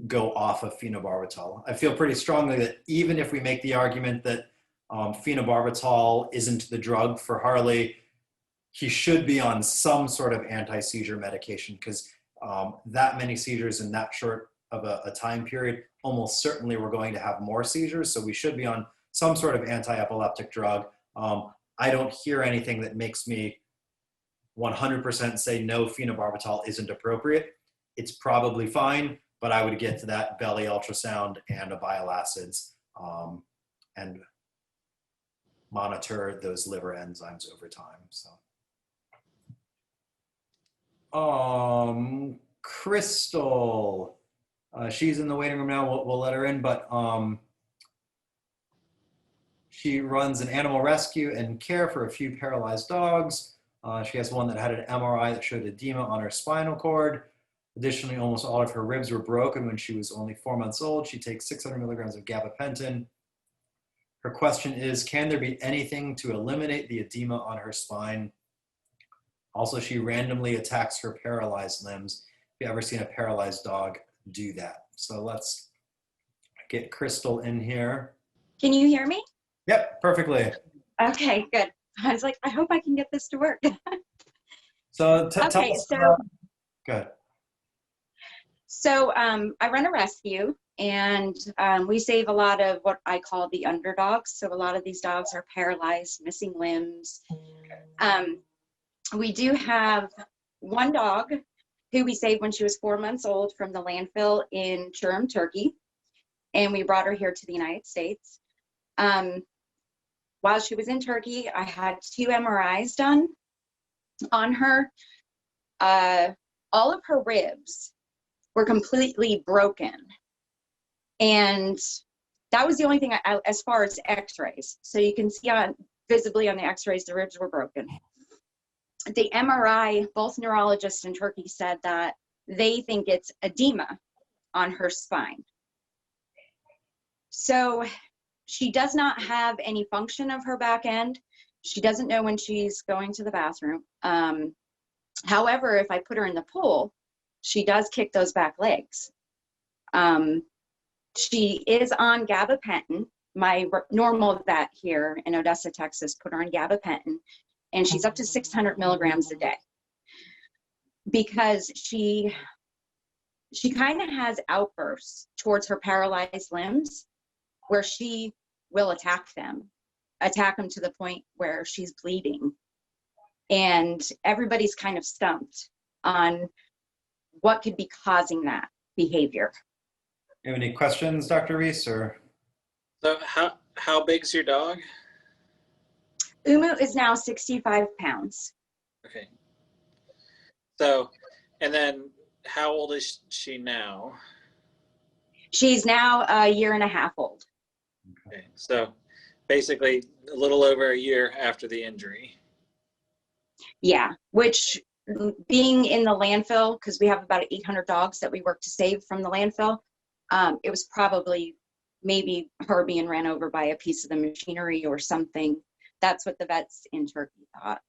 go off of phenobarbital. I feel pretty strongly that even if we make the argument that phenobarbital isn't the drug for Harley, he should be on some sort of anti-seizure medication, because that many seizures in that short of a time period, almost certainly we're going to have more seizures. So we should be on some sort of anti-epileptic drug. I don't hear anything that makes me 100% say no, phenobarbital isn't appropriate. It's probably fine, but I would get to that belly ultrasound and a bile acids and monitor those liver enzymes over time. So, Crystal, she's in the waiting room now. We'll let her in, but she runs an animal rescue and care for a few paralyzed dogs. She has one that had an MRI that showed edema on her spinal cord. Additionally, almost all of her ribs were broken when she was only 4 months old. She takes 600 milligrams of gabapentin. Her question is, can there be anything to eliminate the edema on her spine? Also, she randomly attacks her paralyzed limbs. If you've ever seen a paralyzed dog do that. So let's get Crystal in here. Can you hear me? Yep, perfectly. Okay, good. I was like, I hope I can get this to work. So tell us. Go ahead. So I run a rescue, and we save a lot of what I call the underdogs. So a lot of these dogs are paralyzed, missing limbs. We do have one dog who we saved when she was 4 months old from the landfill in Turin, Turkey, and we brought her here to the United States. While she was in Turkey, I had 2 MRIs done on her. All of her ribs were completely broken. And that was the only thing as far as x-rays. So you can see visibly on the x-rays, the ribs were broken. The MRI, both neurologists in Turkey said that they think it's edema on her spine. So she does not have any function of her back end. She doesn't know when she's going to the bathroom. However, if I put her in the pool, she does kick those back legs. She is on gabapentin. My normal vet here in Odessa, Texas, put her on gabapentin, and she's up to 600 milligrams a day because she kind of has outbursts towards her paralyzed limbs where she will attack them to the point where she's bleeding. And everybody's kind of stumped on what could be causing that behavior. You have any questions, Dr. Reese? Or? So how big's your dog? Umu is now 65 pounds. Okay. So, and then how old is she now? She's now a year and a half old. Okay. So basically a little over a year after the injury. Yeah, which being in the landfill, because we have about 800 dogs that we work to save from the landfill, it was probably maybe her being ran over by a piece of the machinery or something. That's what the vets in Turkey thought.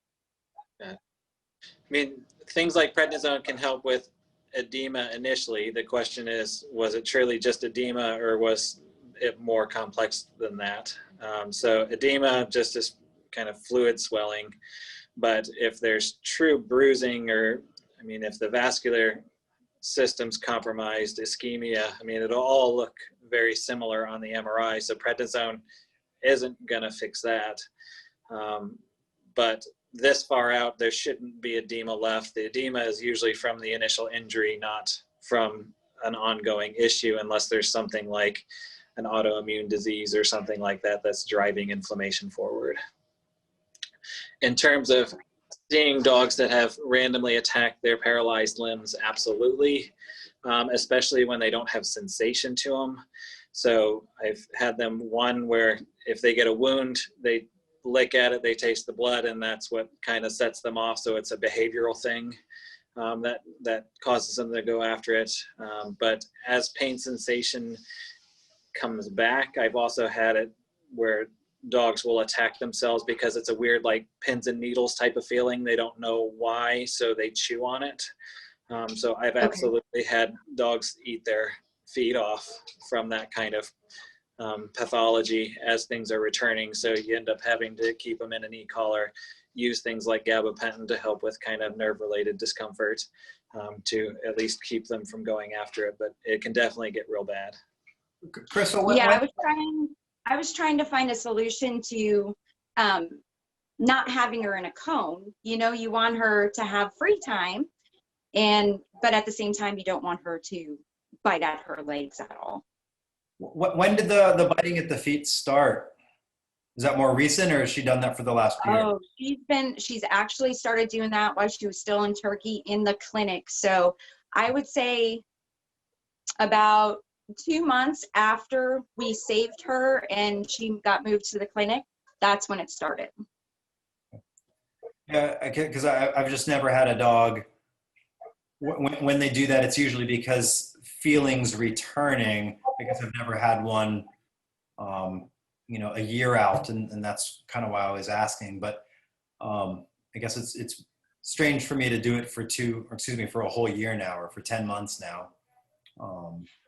Yeah. I mean, things like prednisone can help with edema initially. The question is, was it truly just edema or was it more complex than that? So edema just is kind of fluid swelling. But if there's true bruising or, I mean, if the vascular system's compromised, ischemia, I mean, it'll all look very similar on the MRI. So prednisone isn't gonna fix that. But this far out, there shouldn't be edema left. The edema is usually from the initial injury, not from an ongoing issue, unless there's something like an autoimmune disease or something like that that's driving inflammation forward. In terms of seeing dogs that have randomly attacked their paralyzed limbs, absolutely, especially when they don't have sensation to them. So I've had them one where if they get a wound, they lick at it, they taste the blood, and that's what kind of sets them off. So it's a behavioral thing that causes them to go after it. But as pain sensation comes back, I've also had it where dogs will attack themselves because it's a weird, like, pins and needles type of feeling. They don't know why, so they chew on it. So I've absolutely had dogs eat their feet off from that kind of pathology as things are returning. So you end up having to keep them in an e-collar, use things like gabapentin to help with kind of nerve-related discomfort, to at least keep them from going after it. But it can definitely get real bad. Crystal, Yeah, I was trying to find a solution to not having her in a cone. You know, you want her to have free time, but at the same time, you don't want her to bite at her legs at all. when did the biting at the feet start? Is that more recent, or has she done that for the last year? Oh, she's actually started doing that while she was still in Turkey in the clinic. So I would say about 2 months after we saved her and she got moved to the clinic, that's when it started. Yeah, because I've just never had a dog. When they do that, it's usually because feelings returning. I guess I've never had one, a year out, and that's kind of why I was asking. But I guess it's strange for me to do it for a whole year now, or for 10 months now.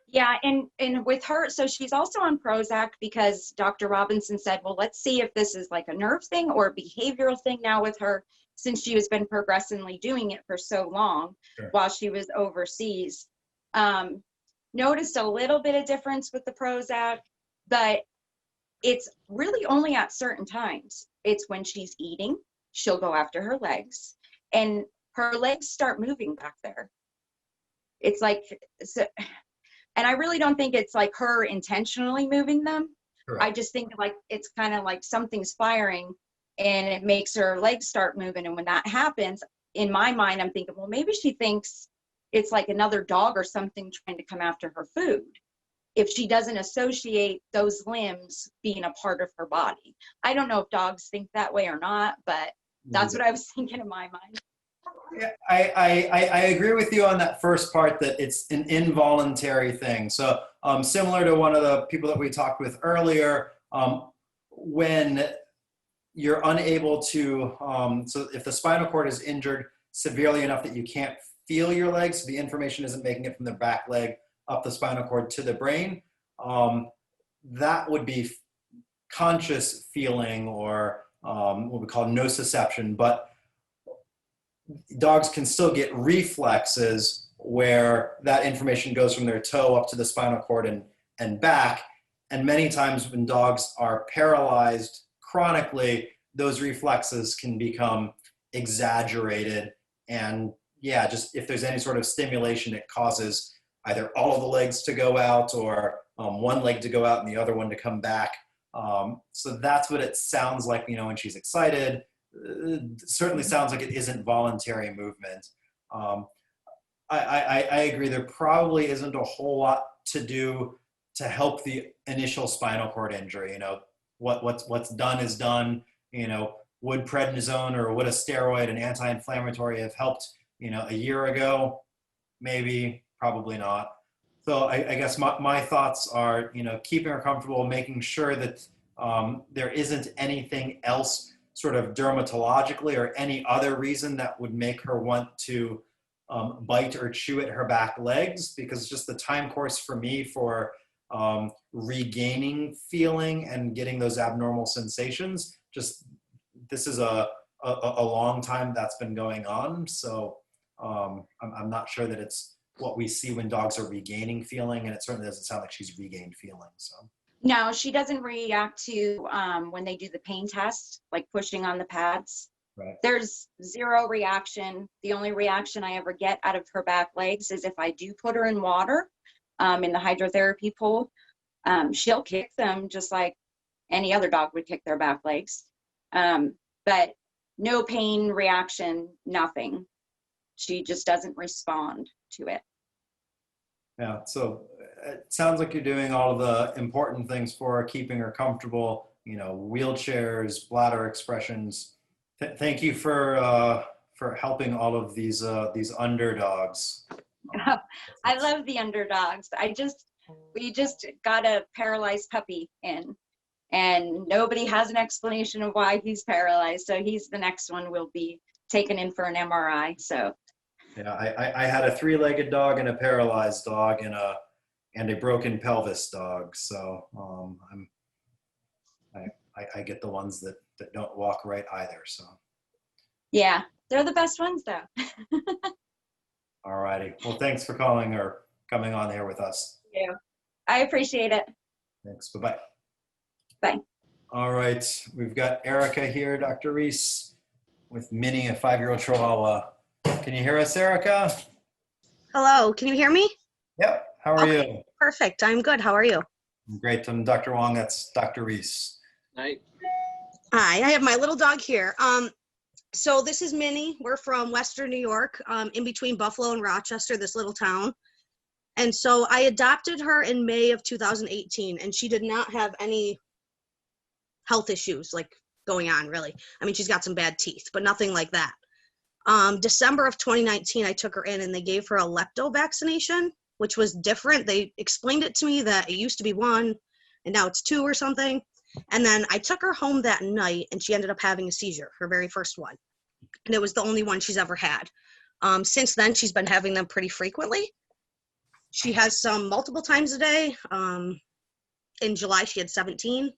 Yeah, and with her, so she's also on Prozac because Dr. Robinson said, well, let's see if this is like a nerve thing or a behavioral thing now with her, since she has been progressively doing it for so long. Sure. While she was overseas. Noticed a little bit of difference with the Prozac, but it's really only at certain times. It's when she's eating, she'll go after her legs, and her legs start moving back there. It's like, and I really don't think it's like her intentionally moving them. Correct. I just think like it's kind of like something's firing and it makes her legs start moving. And when that happens, in my mind, I'm thinking, well, maybe she thinks it's like another dog or something trying to come after her food, if she doesn't associate those limbs being a part of her body. I don't know if dogs think that way or not, but that's what I was thinking in my mind. Yeah, I agree with you on that first part, that it's an involuntary thing. So similar to one of the people that we talked with earlier, when you're unable to, so if the spinal cord is injured severely enough that you can't feel your legs, the information isn't making it from the back leg up the spinal cord to the brain, that would be conscious feeling, or what we call nociception. But dogs can still get reflexes where that information goes from their toe up to the spinal cord and back. And many times when dogs are paralyzed chronically, those reflexes can become exaggerated. And yeah, just if there's any sort of stimulation, it causes either all of the legs to go out, or one leg to go out and the other one to come back. So that's what it sounds like, when she's excited. It certainly sounds like it isn't voluntary movement. I agree. There probably isn't a whole lot to do to help the initial spinal cord injury. What's done is done. Would prednisone or would a steroid, an anti-inflammatory, have helped, a year ago? Maybe, probably not. So I guess my thoughts are, keeping her comfortable, making sure that there isn't anything else sort of dermatologically or any other reason that would make her want to bite or chew at her back legs, because just the time course for me for regaining feeling and getting those abnormal sensations, this is a long time that's been going on. So I'm not sure that it's what we see when dogs are regaining feeling, and it certainly doesn't sound like she's regained feeling. So. No, she doesn't react to when they do the pain test, like pushing on the pads. Right. There's zero reaction. The only reaction I ever get out of her back legs is if I do put her in water, in the hydrotherapy pool. She'll kick them just like any other dog would kick their back legs. But no pain reaction, nothing. She just doesn't respond to it. Yeah, so it sounds like you're doing all of the important things for her, keeping her comfortable, wheelchairs, bladder expressions. Thank you for helping all of these underdogs. I love the underdogs. We just got a paralyzed puppy in, and nobody has an explanation of why he's paralyzed. So he's the next one will be taken in for an MRI. So yeah, I had a 3-legged dog and a paralyzed dog and a broken pelvis dog. So I get the ones that don't walk right either. So yeah, they're the best ones though. All righty. Well, thanks for calling or coming on here with us. Thank you. I appreciate it. Thanks. Bye-bye. Bye. All right. We've got Erica here, Dr. Reese, with Minnie, a 5-year-old Chihuahua. Can you hear us, Erica? Hello, can you hear me? Yep. How are you? Perfect, I'm good. How are you? Great. I'm Dr. Wong. That's Dr. Reese. Night. Hi, I have my little dog here. So this is Minnie. We're from Western New York, in between Buffalo and Rochester, this little town. And so I adopted her in May of 2018, and she did not have any health issues like going on, really. I mean, she's got some bad teeth, but nothing like that. December of 2019, I took her in and they gave her a lepto vaccination, which was different. They explained it to me that it used to be 1 and now it's 2 or something. And then I took her home that night and she ended up having a seizure, her very first one. And it was the only one she's ever had. Since then, she's been having them pretty frequently. She has some multiple times a day. In July, she had 17.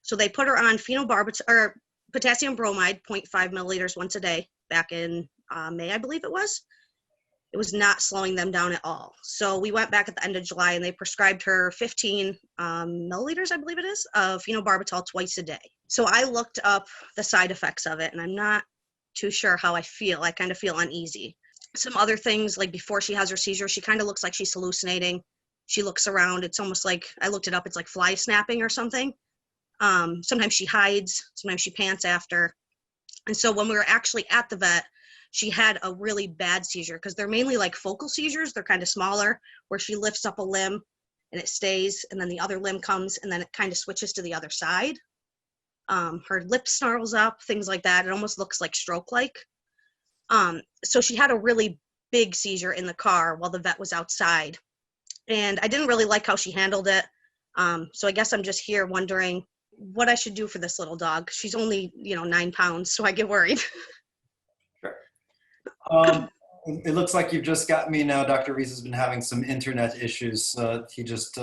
So they put her on phenobarbital or potassium bromide, 0.5 milliliters once a day back in May, I believe it was. It was not slowing them down at all. So we went back at the end of July and they prescribed her 15 milliliters, I believe it is, of phenobarbital twice a day. So I looked up the side effects of it and I'm not too sure how I feel. I kind of feel uneasy. Some other things, like before she has her seizure, she kind of looks like she's hallucinating. She looks around. It's almost like, I looked it up, it's like fly snapping or something. Sometimes she hides, sometimes she pants after. And so when we were actually at the vet, she had a really bad seizure because they're mainly like focal seizures. They're kind of smaller where she lifts up a limb and it stays and then the other limb comes and then it kind of switches to the other side. Her lip snarls up, things like that. It almost looks like stroke-like. So she had a really big seizure in the car while the vet was outside. And I didn't really like how she handled it. So I guess I'm just here wondering what I should do for this little dog. She's only, 9 pounds, so I get worried. Sure. It looks like you've just got me now. Dr. Reese has been having some internet issues. He just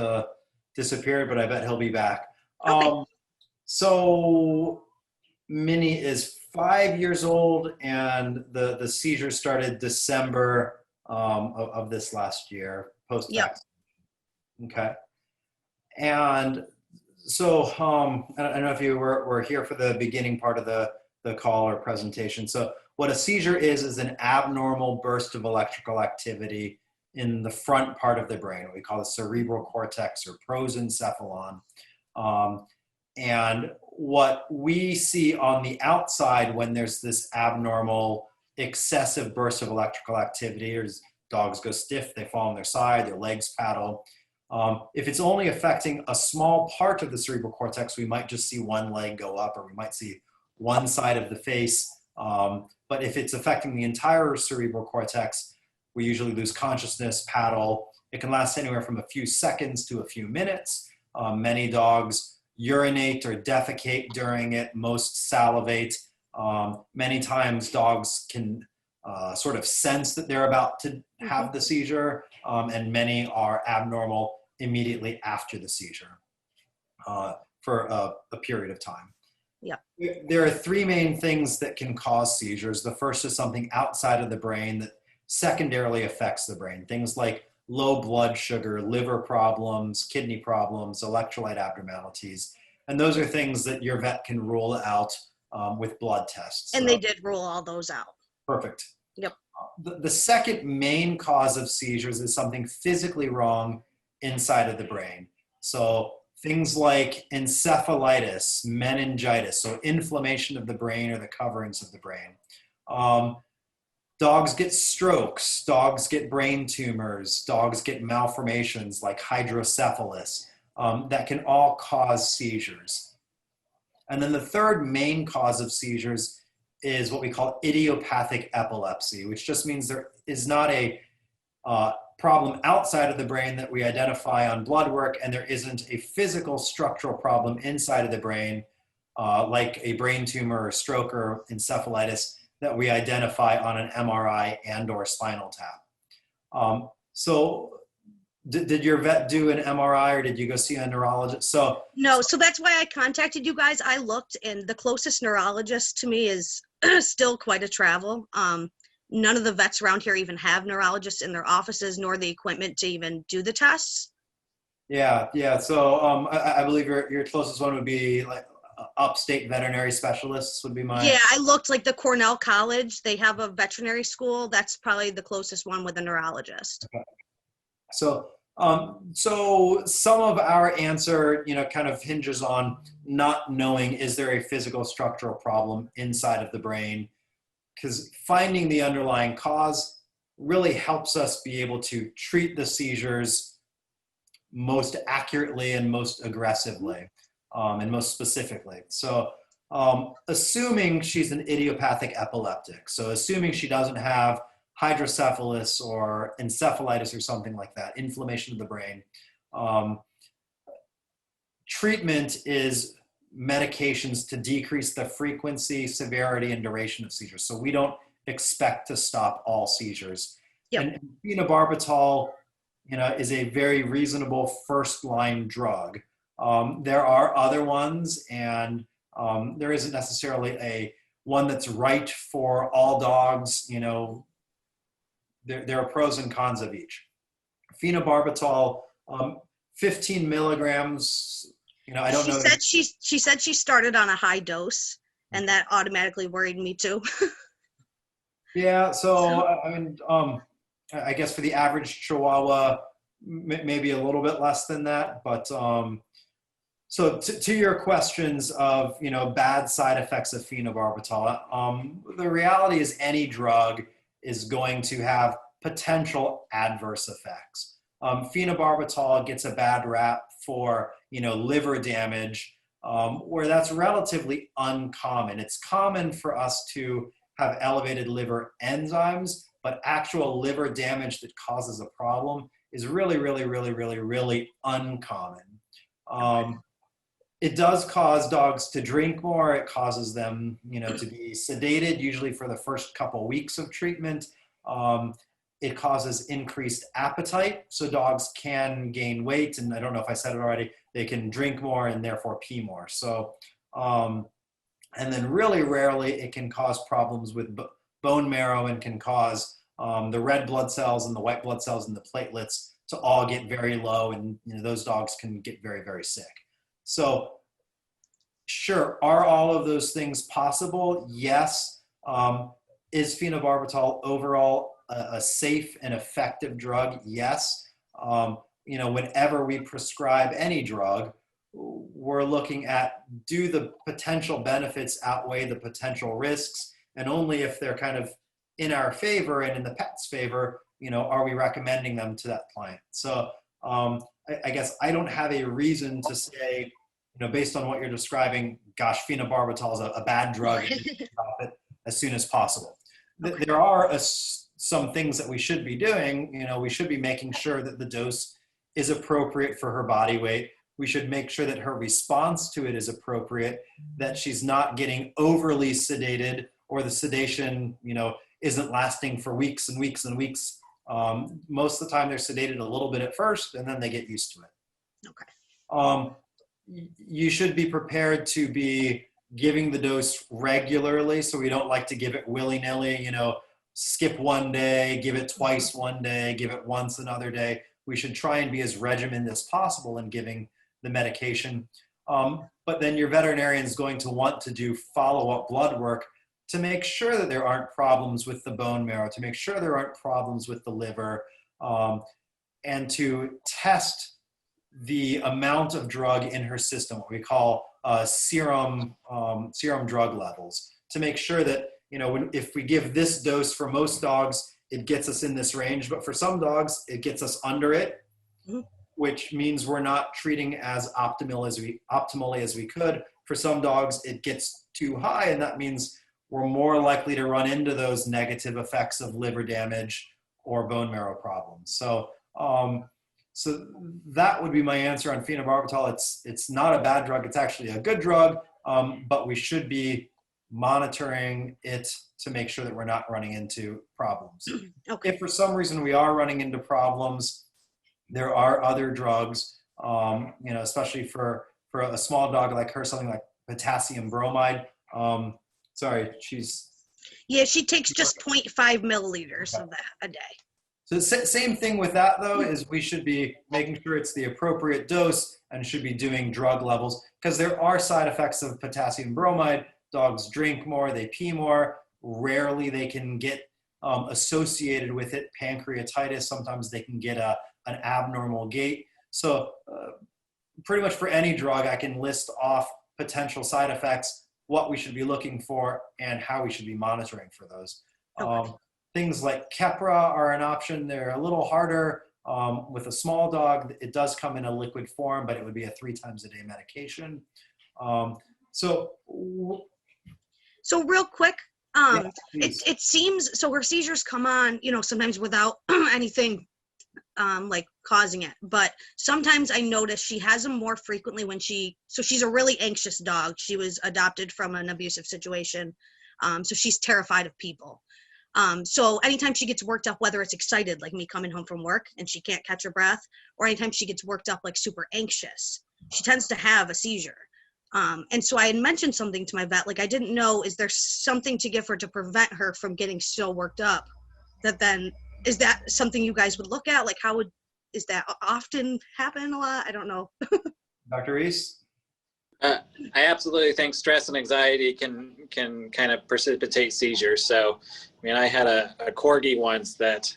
disappeared, but I bet he'll be back. Okay. So Minnie is 5 years old and the seizure started December of this last year, post-vaccine. Yep. Okay. And so I don't know if you were here for the beginning part of the call or presentation. So what a seizure is an abnormal burst of electrical activity in the front part of the brain, what we call the cerebral cortex or prosencephalon. And what we see on the outside when there's this abnormal excessive burst of electrical activity, or dogs go stiff, they fall on their side, their legs paddle. If it's only affecting a small part of the cerebral cortex, we might just see one leg go up or we might see one side of the face. But if it's affecting the entire cerebral cortex, we usually lose consciousness, paddle. It can last anywhere from a few seconds to a few minutes. Many dogs urinate or defecate during it, most salivate. Many times dogs can sort of sense that they're about to have the seizure, and many are abnormal immediately after the seizure for a period of time. Yeah. There are 3 main things that can cause seizures. The first is something outside of the brain that secondarily affects the brain. Things like low blood sugar, liver problems, kidney problems, electrolyte abnormalities. And those are things that your vet can rule out with blood tests. And they did rule all those out. Perfect. Yep. The second main cause of seizures is something physically wrong inside of the brain. So things like encephalitis, meningitis, so inflammation of the brain or the coverings of the brain. Dogs get strokes, dogs get brain tumors, dogs get malformations like hydrocephalus that can all cause seizures. And then the third main cause of seizures is what we call idiopathic epilepsy, which just means there is not a problem outside of the brain that we identify on blood work, and there isn't a physical structural problem inside of the brain, like a brain tumor or stroke or encephalitis, that we identify on an MRI and or spinal tap. So did your vet do an MRI, or did you go see a neurologist? No, so that's why I contacted you guys. I looked, and the closest neurologist to me is still quite a travel. None of the vets around here even have neurologists in their offices, nor the equipment to even do the tests. Yeah. So I believe your closest one would be like upstate veterinary specialists would be my. Yeah, I looked, like the Cornell College. They have a veterinary school. That's probably the closest one with a neurologist. Okay. So some of our answer, kind of hinges on not knowing, is there a physical structural problem inside of the brain? Because finding the underlying cause really helps us be able to treat the seizures most accurately and most aggressively, and most specifically. So assuming she's an idiopathic epileptic, so assuming she doesn't have hydrocephalus or encephalitis or something like that, inflammation of the brain, treatment is medications to decrease the frequency, severity, and duration of seizures. So we don't expect to stop all seizures. Yep. And phenobarbital, is a very reasonable first-line drug. There are other ones, and there isn't necessarily a one that's right for all dogs. There are pros and cons of each. Phenobarbital, 15 milligrams. I don't know. She said she started on a high dose, and that automatically worried me too. Yeah. So I guess for the average Chihuahua, maybe a little bit less than that. But so to your questions of bad side effects of phenobarbital, the reality is any drug is going to have potential adverse effects. Phenobarbital gets a bad rap for liver damage, where that's relatively uncommon. It's common for us to have elevated liver enzymes, but actual liver damage that causes a problem is really, really, really, really, really uncommon. It does cause dogs to drink more. It causes them, to be sedated, usually for the first couple weeks of treatment. It causes increased appetite, so dogs can gain weight, and I don't know if I said it already, they can drink more and therefore pee more. So, and then really rarely it can cause problems with bone marrow, and can cause the red blood cells and the white blood cells and the platelets to all get very low, and those dogs can get very, very sick. So sure, are all of those things possible? Yes. Is phenobarbital overall a safe and effective drug? Yes. Whenever we prescribe any drug, we're looking at, do the potential benefits outweigh the potential risks? And only if they're kind of in our favor and in the pet's favor, are we recommending them to that client? So I guess I don't have a reason to say, based on what you're describing, gosh, phenobarbital is a bad drug, and you should stop it as soon as possible. Okay. There are some things that we should be doing. We should be making sure that the dose is appropriate for her body weight. We should make sure that her response to it is appropriate, that she's not getting overly sedated, or the sedation, isn't lasting for weeks and weeks and weeks. Most of the time they're sedated a little bit at first, and then they get used to it. Okay. You should be prepared to be giving the dose regularly. So we don't like to give it willy-nilly, skip one day, give it twice one day, give it once another day. We should try and be as regimented as possible in giving the medication. But then your veterinarian is going to want to do follow-up blood work to make sure that there aren't problems with the bone marrow, to make sure there aren't problems with the liver, and to test the amount of drug in her system, what we call serum drug levels, to make sure that, if we give this dose for most dogs, it gets us in this range, but for some dogs, it gets us under it, which means we're not treating as optimally as we could. for some dogs, it gets too high, and that means we're more likely to run into those negative effects of liver damage or bone marrow problems. So, so that would be my answer on phenobarbital. It's not a bad drug. It's actually a good drug, but we should be monitoring it to make sure that we're not running into problems. Okay. If for some reason we are running into problems, there are other drugs, you know, especially for a small dog like her, something like potassium bromide. Sorry, Yeah, she takes just 0.5 milliliters of that a day. So same thing with that though, is we should be making sure it's the appropriate dose and should be doing drug levels, because there are side effects of potassium bromide. Dogs drink more, they pee more. Rarely they can get associated with it pancreatitis. Sometimes they can get an abnormal gait. So pretty much for any drug, I can list off potential side effects, what we should be looking for, and how we should be monitoring for those. Okay. Things like Keppra are an option. They're a little harder with a small dog. It does come in a liquid form, but it would be a 3 times a day medication. So real quick, yeah, it seems, so her seizures come on, you know, sometimes without anything like causing it, but sometimes I notice she has them more frequently when so she's a really anxious dog. She was adopted from an abusive situation, so she's terrified of people. So anytime she gets worked up, whether it's excited, like me coming home from work and she can't catch her breath, or anytime she gets worked up, like super anxious, she tends to have a seizure. And so I had mentioned something to my vet, like I didn't know, is there something to give her to prevent her from getting so worked up? That then, is that something you guys would look at? Like is that often happen a lot? I don't know. Dr. Reese? I absolutely think stress and anxiety can kind of precipitate seizures. So, I mean, I had a corgi once that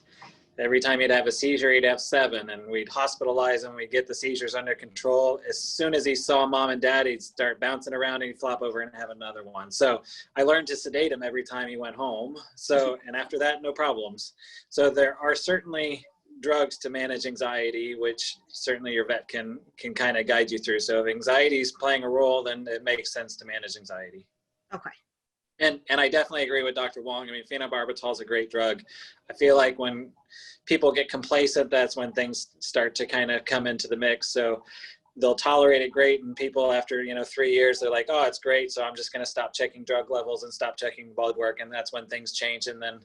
every time he'd have a seizure, he'd have 7, and we'd hospitalize him. We'd get the seizures under control. As soon as he saw mom and dad, he'd start bouncing around and he'd flop over and have another one. So I learned to sedate him every time he went home. So, and after that, no problems. So there are certainly drugs to manage anxiety, which certainly your vet can kind of guide you through. So if anxiety is playing a role, then it makes sense to manage anxiety. Okay. And I definitely agree with Dr. Wong. I mean, phenobarbital is a great drug. I feel like when people get complacent, that's when things start to kind of come into the mix. So they'll tolerate it great, and people after 3 years, they're like, oh, it's great, so I'm just going to stop checking drug levels and stop checking blood work, and that's when things change. And then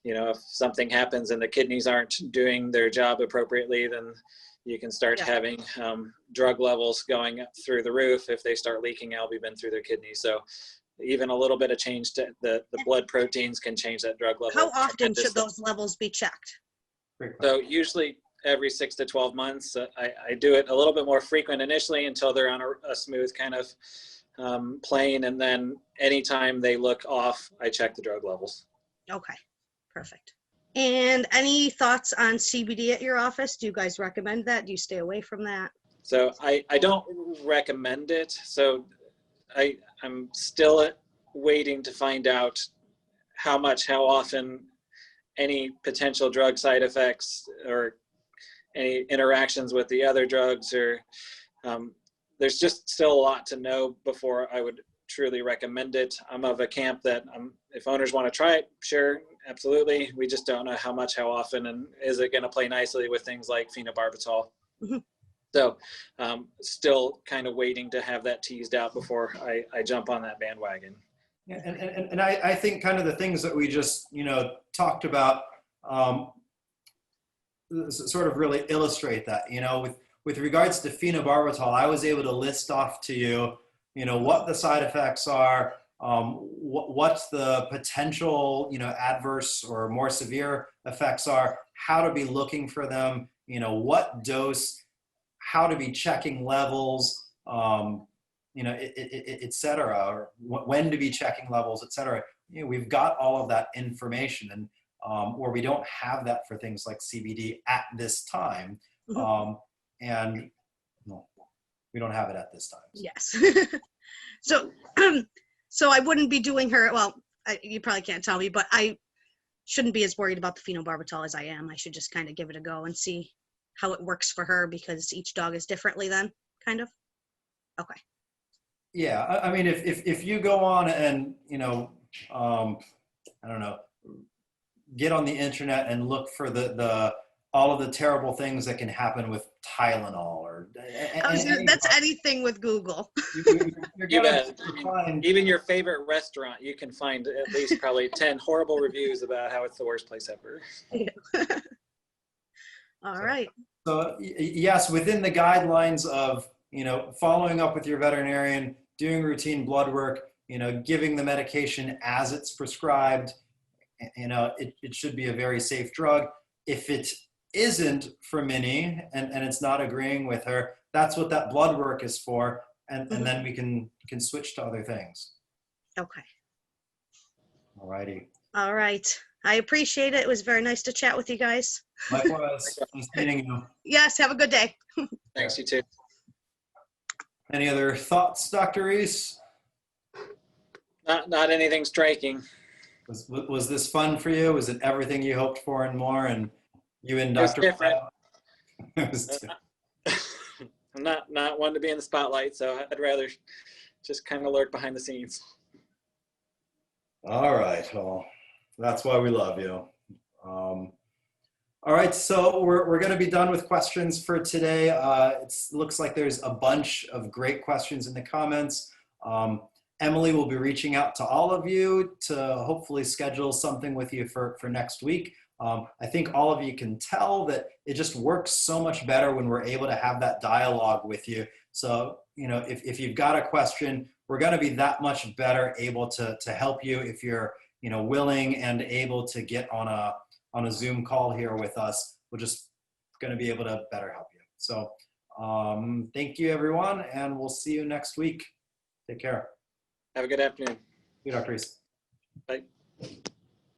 if something happens and the kidneys aren't doing their job appropriately, then you can start having drug levels going up through the roof if they start leaking albumin through their kidneys. So even a little bit of change to the blood proteins can change that drug level. How often should those levels be checked? So usually every 6 to 12 months. I do it a little bit more frequent initially until they're on a smooth kind of plane, and then anytime they look off, I check the drug levels. Okay, perfect. And any thoughts on CBD at your office? Do you guys recommend that? Do you stay away from that? So I don't recommend it. So I'm still waiting to find out how often any potential drug side effects or any interactions with the other drugs, or there's just still a lot to know before I would truly recommend it. I'm of a camp that if owners want to try it, sure, absolutely. We just don't know how often, and is it going to play nicely with things like phenobarbital. Mm-hmm. So still kind of waiting to have that teased out before I jump on that bandwagon. Yeah, and I think kind of the things that we just, talked about sort of really illustrate that, with regards to phenobarbital, I was able to list off to you, what the side effects are, what's the potential, adverse or more severe effects are, how to be looking for them, what dose, how to be checking levels, et cetera, or when to be checking levels, et cetera. We've got all of that information, and where we don't have that for things like CBD at this time. Mm-hmm. And no, we don't have it at this time. Yes. So I wouldn't be doing her, well, you probably can't tell me, but I shouldn't be as worried about the phenobarbital as I am. I should just kind of give it a go and see how it works for her, because each dog is differently then, kind of. Okay. Yeah, I mean, if you go on and, you know, I don't know, get on the internet and look for all of the terrible things that can happen with Tylenol or That's anything with Google. you're You gonna bet. I mean, find, even your favorite restaurant, you can find at least probably 10 horrible reviews about how it's the worst place ever. All right. so yes, within the guidelines of, you know, following up with your veterinarian, doing routine blood work, you know, giving the medication as it's prescribed, you know, it should be a very safe drug. If it isn't for Minnie and it's not agreeing with her, that's what that blood work is for. And then we can switch to other things. Okay. All righty. All right. I appreciate it. It was very nice to chat with you guys. Likewise, nice meeting you. Yes, have a good day. Thanks, you too. Any other thoughts, Dr. Reese? Not anything striking. Was this fun for you? Was it everything you hoped for and more? And you and Dr. Different. It was different. I'm not one to be in the spotlight, so I'd rather just kind of lurk behind the scenes. All right. Well, that's why we love you. All right. So we're going to be done with questions for today. It looks like there's a bunch of great questions in the comments. Emily will be reaching out to all of you to hopefully schedule something with you for next week. I think all of you can tell that it just works so much better when we're able to have that dialogue with you. So, you know, if you've got a question, we're going to be that much better able to help you if you're, you know, willing and able to get on a Zoom call here with us. We're just going to be able to better help you. So thank you, everyone, and we'll see you next week. Take care. Have a good afternoon. Good, Dr. Reese. Bye.